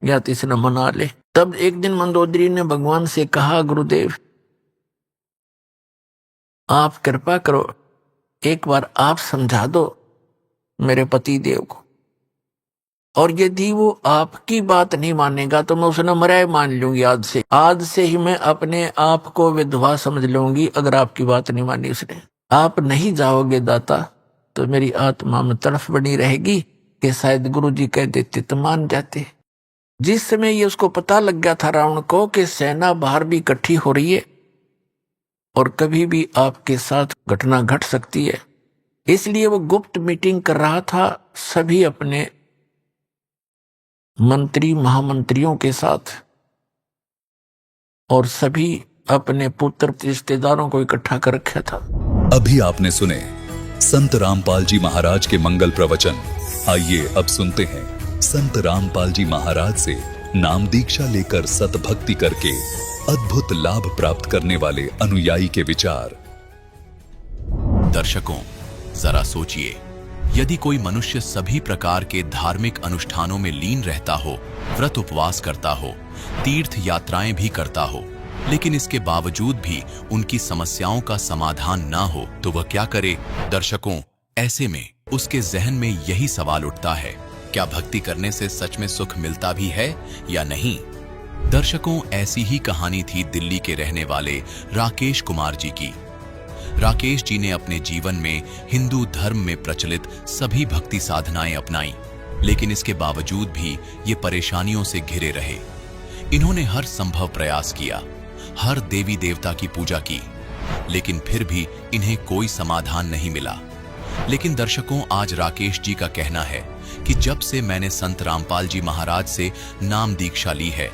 या तो इसे न मना ले। तब एक दिन मंदोदरी ने भगवान से कहा, गुरुदेव आप कृपा करो, एक बार आप समझा दो मेरे पति देव को, और यदि वो आपकी बात नहीं मानेगा तो मैं उसे न मराए मान लूंगी। आज से ही मैं अपने आप को विधवा समझ लूंगी अगर आपकी बात नहीं मानी उसने। आप नहीं जाओगे दाता तो मेरी आत्मा में तड़फ बनी रहेगी कि शायद गुरु जी कह देते तो मान जाते। जिस समय ये उसको पता लग गया था रावण को कि सेना बाहर भी इकट्ठी हो रही है और कभी भी आपके साथ घटना घट सकती है, इसलिए वो गुप्त मीटिंग कर रहा था सभी अपने मंत्री महामंत्रियों के साथ, और सभी अपने पुत्र रिश्तेदारों को इकट्ठा कर रखा था। अभी आपने सुने संत रामपाल जी महाराज के मंगल प्रवचन। आइए अब सुनते हैं संत रामपाल जी महाराज से नाम दीक्षा लेकर सतभक्ति करके अद्भुत लाभ प्राप्त करने वाले अनुयायी के विचार। दर्शकों, जरा सोचिए, यदि कोई मनुष्य सभी प्रकार के धार्मिक अनुष्ठानों में लीन रहता हो, व्रत उपवास करता हो, तीर्थ यात्राएं भी करता हो, लेकिन इसके बावजूद भी उनकी समस्याओं का समाधान ना हो, तो वह क्या करे? दर्शकों, ऐसे में उसके जहन में यही सवाल उठता है, क्या भक्ति करने से सच में सुख मिलता भी है या नहीं? दर्शकों, ऐसी ही कहानी थी दिल्ली के रहने वाले राकेश कुमार जी की। राकेश जी ने अपने जीवन में हिंदू धर्म में प्रचलित सभी भक्ति साधनाएं अपनाई, लेकिन इसके बावजूद भी ये परेशानियों से घिरे रहे। इन्होंने हर संभव प्रयास किया, हर देवी देवता की पूजा की, लेकिन फिर भी इन्हें कोई समाधान नहीं मिला। लेकिन दर्शकों, आज राकेश जी का कहना है कि जब से मैंने संत रामपाल जी महाराज से नाम दीक्षा ली है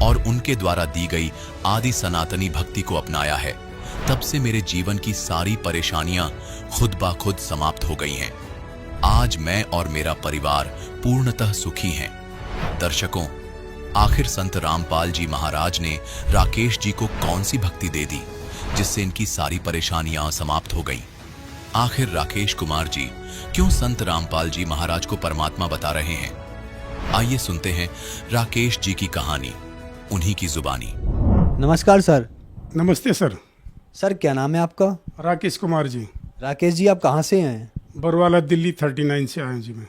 और उनके द्वारा दी गई आदि सनातनी भक्ति को अपनाया है, तब से मेरे जीवन की सारी परेशानियां खुद ब खुद समाप्त हो गई हैं। आज मैं और मेरा परिवार पूर्णतः सुखी हैं। दर्शकों, आखिर संत रामपाल जी महाराज ने राकेश जी को कौन सी भक्ति दे दी जिससे इनकी सारी परेशानियां समाप्त हो गईं? आखिर राकेश कुमार जी क्यों संत रामपाल जी महाराज को परमात्मा बता रहे हैं? आइए सुनते हैं राकेश जी की कहानी। उन्हीं की जुबानी। नमस्कार सर। नमस्ते सर। सर क्या नाम है आपका? राकेश कुमार जी। राकेश जी, आप कहाँ से हैं? बरवाला दिल्ली 39 से आया हूँ जी मैं।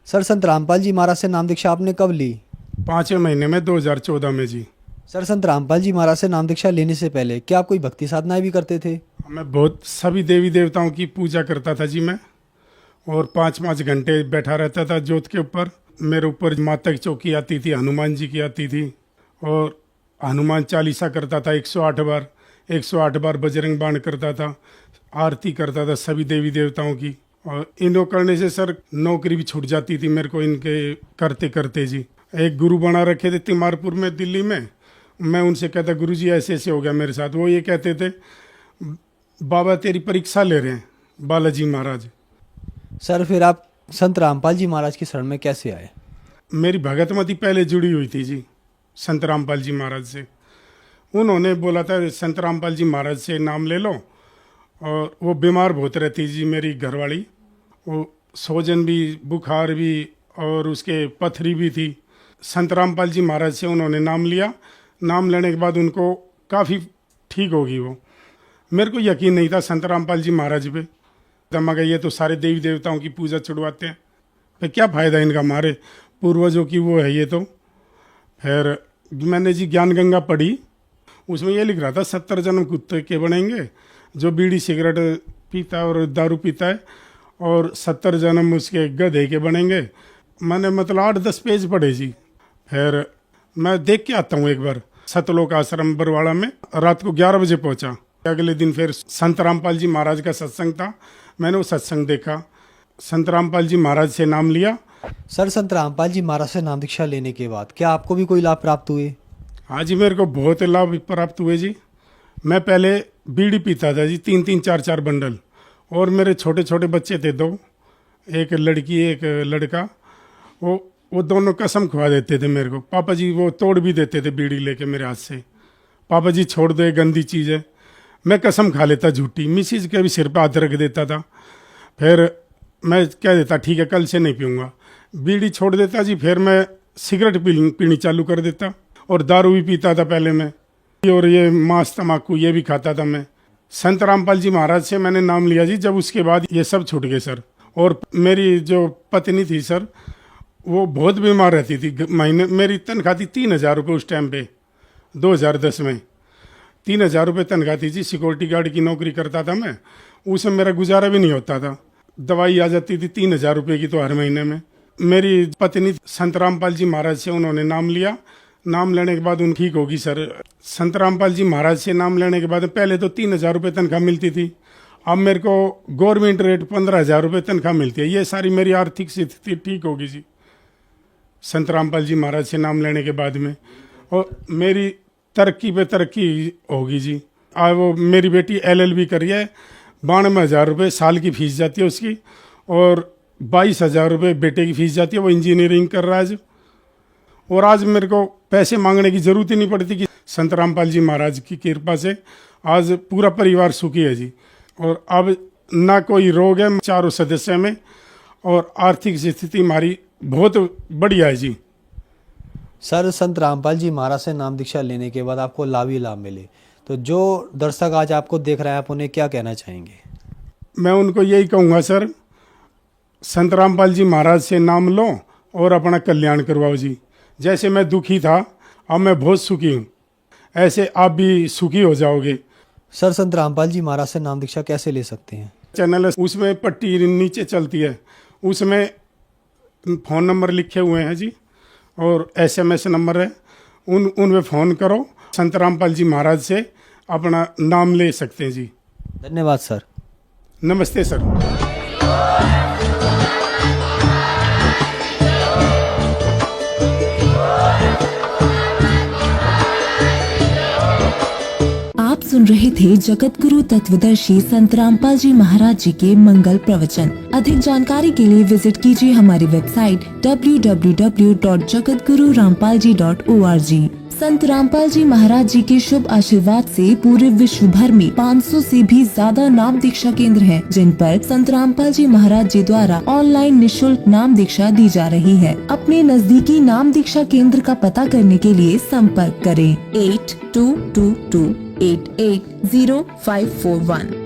सर संत रामपाल जी महाराज से नाम दीक्षा आपने कब ली? 5वें महीने में 2014 में जी। सर संत रामपाल जी महाराज से नाम दीक्षा लेने से पहले क्या आप कोई भक्ति साधनाएं भी करते थे? मैं बहुत सभी देवी देवताओं की पूजा करता था जी मैं, और 5-5 घंटे बैठा रहता था जोत के ऊपर। मेरे ऊपर माता की चौकी आती थी, हनुमान जी की आती थी, और हनुमान चालीसा करता था 108 बार। 108 बार बजरंग बाण करता था, आरती करता था सभी देवी देवताओं की। और इनको करने से सर नौकरी भी छूट जाती थी मेरे को इनके करते करते जी। एक गुरु बना रखे थे तिमारपुर में दिल्ली में। मैं उनसे कहता, गुरु जी ऐसे ऐसे हो गया मेरे साथ। वो ये कहते थे, बाबा तेरी परीक्षा ले रहे हैं बालाजी महाराज। सर फिर आप संत रामपाल जी महाराज की शरण में कैसे आए? मेरी भगतमती पहले जुड़ी हुई थी जी संत रामपाल जी महाराज से। उन्होंने बोला था संत रामपाल जी महाराज से नाम ले लो। और वो बीमार बहुत रहती जी मेरी घरवाली, वो सोजन भी, बुखार भी, और उसके पथरी भी थी। संत रामपाल जी महाराज से उन्होंने नाम लिया। नाम लेने के बाद उनको काफ़ी ठीक होगी वो। मेरे को यकीन नहीं था संत रामपाल जी महाराज पे। मगर ये तो सारे देवी देवताओं की पूजा छुड़वाते हैं, फिर क्या फ़ायदा इनका, हमारे पूर्वजों की वो है ये तो। फिर मैंने जी ज्ञान गंगा पढ़ी, उसमें ये लिख रहा था 70 जन्म कुत्ते के बनेंगे जो बीड़ी सिगरेट पीता है और दारू पीता है, और 70 जन्म उसके गधे के बनेंगे। मैंने मतलब 8-10 पेज पढ़े जी। फिर मैं देख के आता हूँ एक बार सतलोक आश्रम बरवाड़ा में, रात को 11 बजे पहुँचा। अगले दिन फिर संत रामपाल जी महाराज का सत्संग था, मैंने वो सत्संग देखा, संत रामपाल जी महाराज से नाम लिया। सर संत रामपाल जी महाराज से नाम दीक्षा लेने के बाद क्या आपको भी कोई लाभ प्राप्त हुए? हाँ जी, मेरे को बहुत लाभ प्राप्त हुए जी। मैं पहले बीड़ी पीता था जी, 3-3, 4-4 बंडल, और मेरे छोटे छोटे बच्चे थे 2, एक लड़की एक लड़का। वो दोनों कसम खुआ देते थे मेरे को, पापा जी वो तोड़ भी देते थे बीड़ी लेके मेरे हाथ से, पापा जी छोड़ दो ये गंदी चीज़ है। मैं कसम खा लेता झूठी, मिसिज के भी सिर पे हाथ रख देता था। फिर मैं कह देता ठीक है कल से नहीं पीऊँगा, बीड़ी छोड़ देता जी। फिर मैं सिगरेट पीनी चालू कर देता, और दारू भी पीता था पहले मैं, और ये मांस तम्बाकू ये भी खाता था मैं। संत रामपाल जी महाराज से मैंने नाम लिया जी, जब उसके बाद ये सब छूट गए सर। और मेरी जो पत्नी थी सर, वो बहुत बीमार रहती थी। महीने मेरी तनख्वाह थी 3,000 रुपये उस टाइम पे, 2010 में 3,000 रुपये तनख्वाह थी जी। सिक्योरिटी गार्ड की नौकरी करता था मैं, उसमें मेरा गुजारा भी नहीं होता था। दवाई आ जाती थी 3,000 रुपये की तो हर महीने में। मेरी पत्नी संत रामपाल जी महाराज से उन्होंने नाम लिया। नाम लेने के बाद उन ठीक होगी सर। संत रामपाल जी महाराज से नाम लेने के बाद पहले तो 3,000 रुपये तनख्वाह मिलती थी, अब मेरे को गवर्नमेंट रेट 15,000 रुपये तनख्वाह मिलती है। ये सारी मेरी आर्थिक स्थिति ठीक होगी जी संत रामपाल जी महाराज से नाम लेने के बाद में, और मेरी तरक्की पे तरक्की होगी जी। आज वो मेरी बेटी LLB करी है, 92,000 रुपये साल की फीस जाती है उसकी, और 22,000 रुपये बेटे की फीस जाती है, वो इंजीनियरिंग कर रहा है आज। और आज मेरे को पैसे मांगने की ज़रूरत ही नहीं पड़ती कि संत रामपाल जी महाराज की कृपा से आज पूरा परिवार सुखी है जी। और अब ना कोई रोग है चारों सदस्य में, और आर्थिक स्थिति हमारी बहुत बढ़िया है जी। सर संत रामपाल जी महाराज से नाम दीक्षा लेने के बाद आपको लाभ ही लाभ मिले, तो जो दर्शक आज आपको देख रहे हैं आप उन्हें क्या कहना चाहेंगे? मैं उनको यही कहूँगा सर, संत रामपाल जी महाराज से नाम लो और अपना कल्याण करवाओ जी। जैसे मैं दुखी था, अब मैं बहुत सुखी हूँ, ऐसे आप भी सुखी हो जाओगे। सर संत रामपाल जी महाराज से नाम दीक्षा कैसे ले सकते हैं? चैनल है उसमें पट्टी नीचे चलती है, उसमें फ़ोन नंबर लिखे हुए हैं जी, और SMS नंबर है, उनमें फ़ोन करो, संत रामपाल जी महाराज से अपना नाम ले सकते हैं जी। धन्यवाद सर। नमस्ते सर। आप सुन रहे थे जगत गुरु तत्वदर्शी संत रामपाल जी महाराज जी के मंगल प्रवचन। अधिक जानकारी के लिए विजिट कीजिए हमारी वेबसाइट www.jagatgururampalji.org। संत रामपाल जी महाराज जी के शुभ आशीर्वाद से पूरे विश्व भर में 500 से भी ज्यादा नाम दीक्षा केंद्र हैं, जिन पर संत रामपाल जी महाराज जी द्वारा ऑनलाइन निशुल्क नाम दीक्षा दी जा रही है। अपने नजदीकी नाम दीक्षा केंद्र का पता करने के लिए संपर्क करें 8222880541।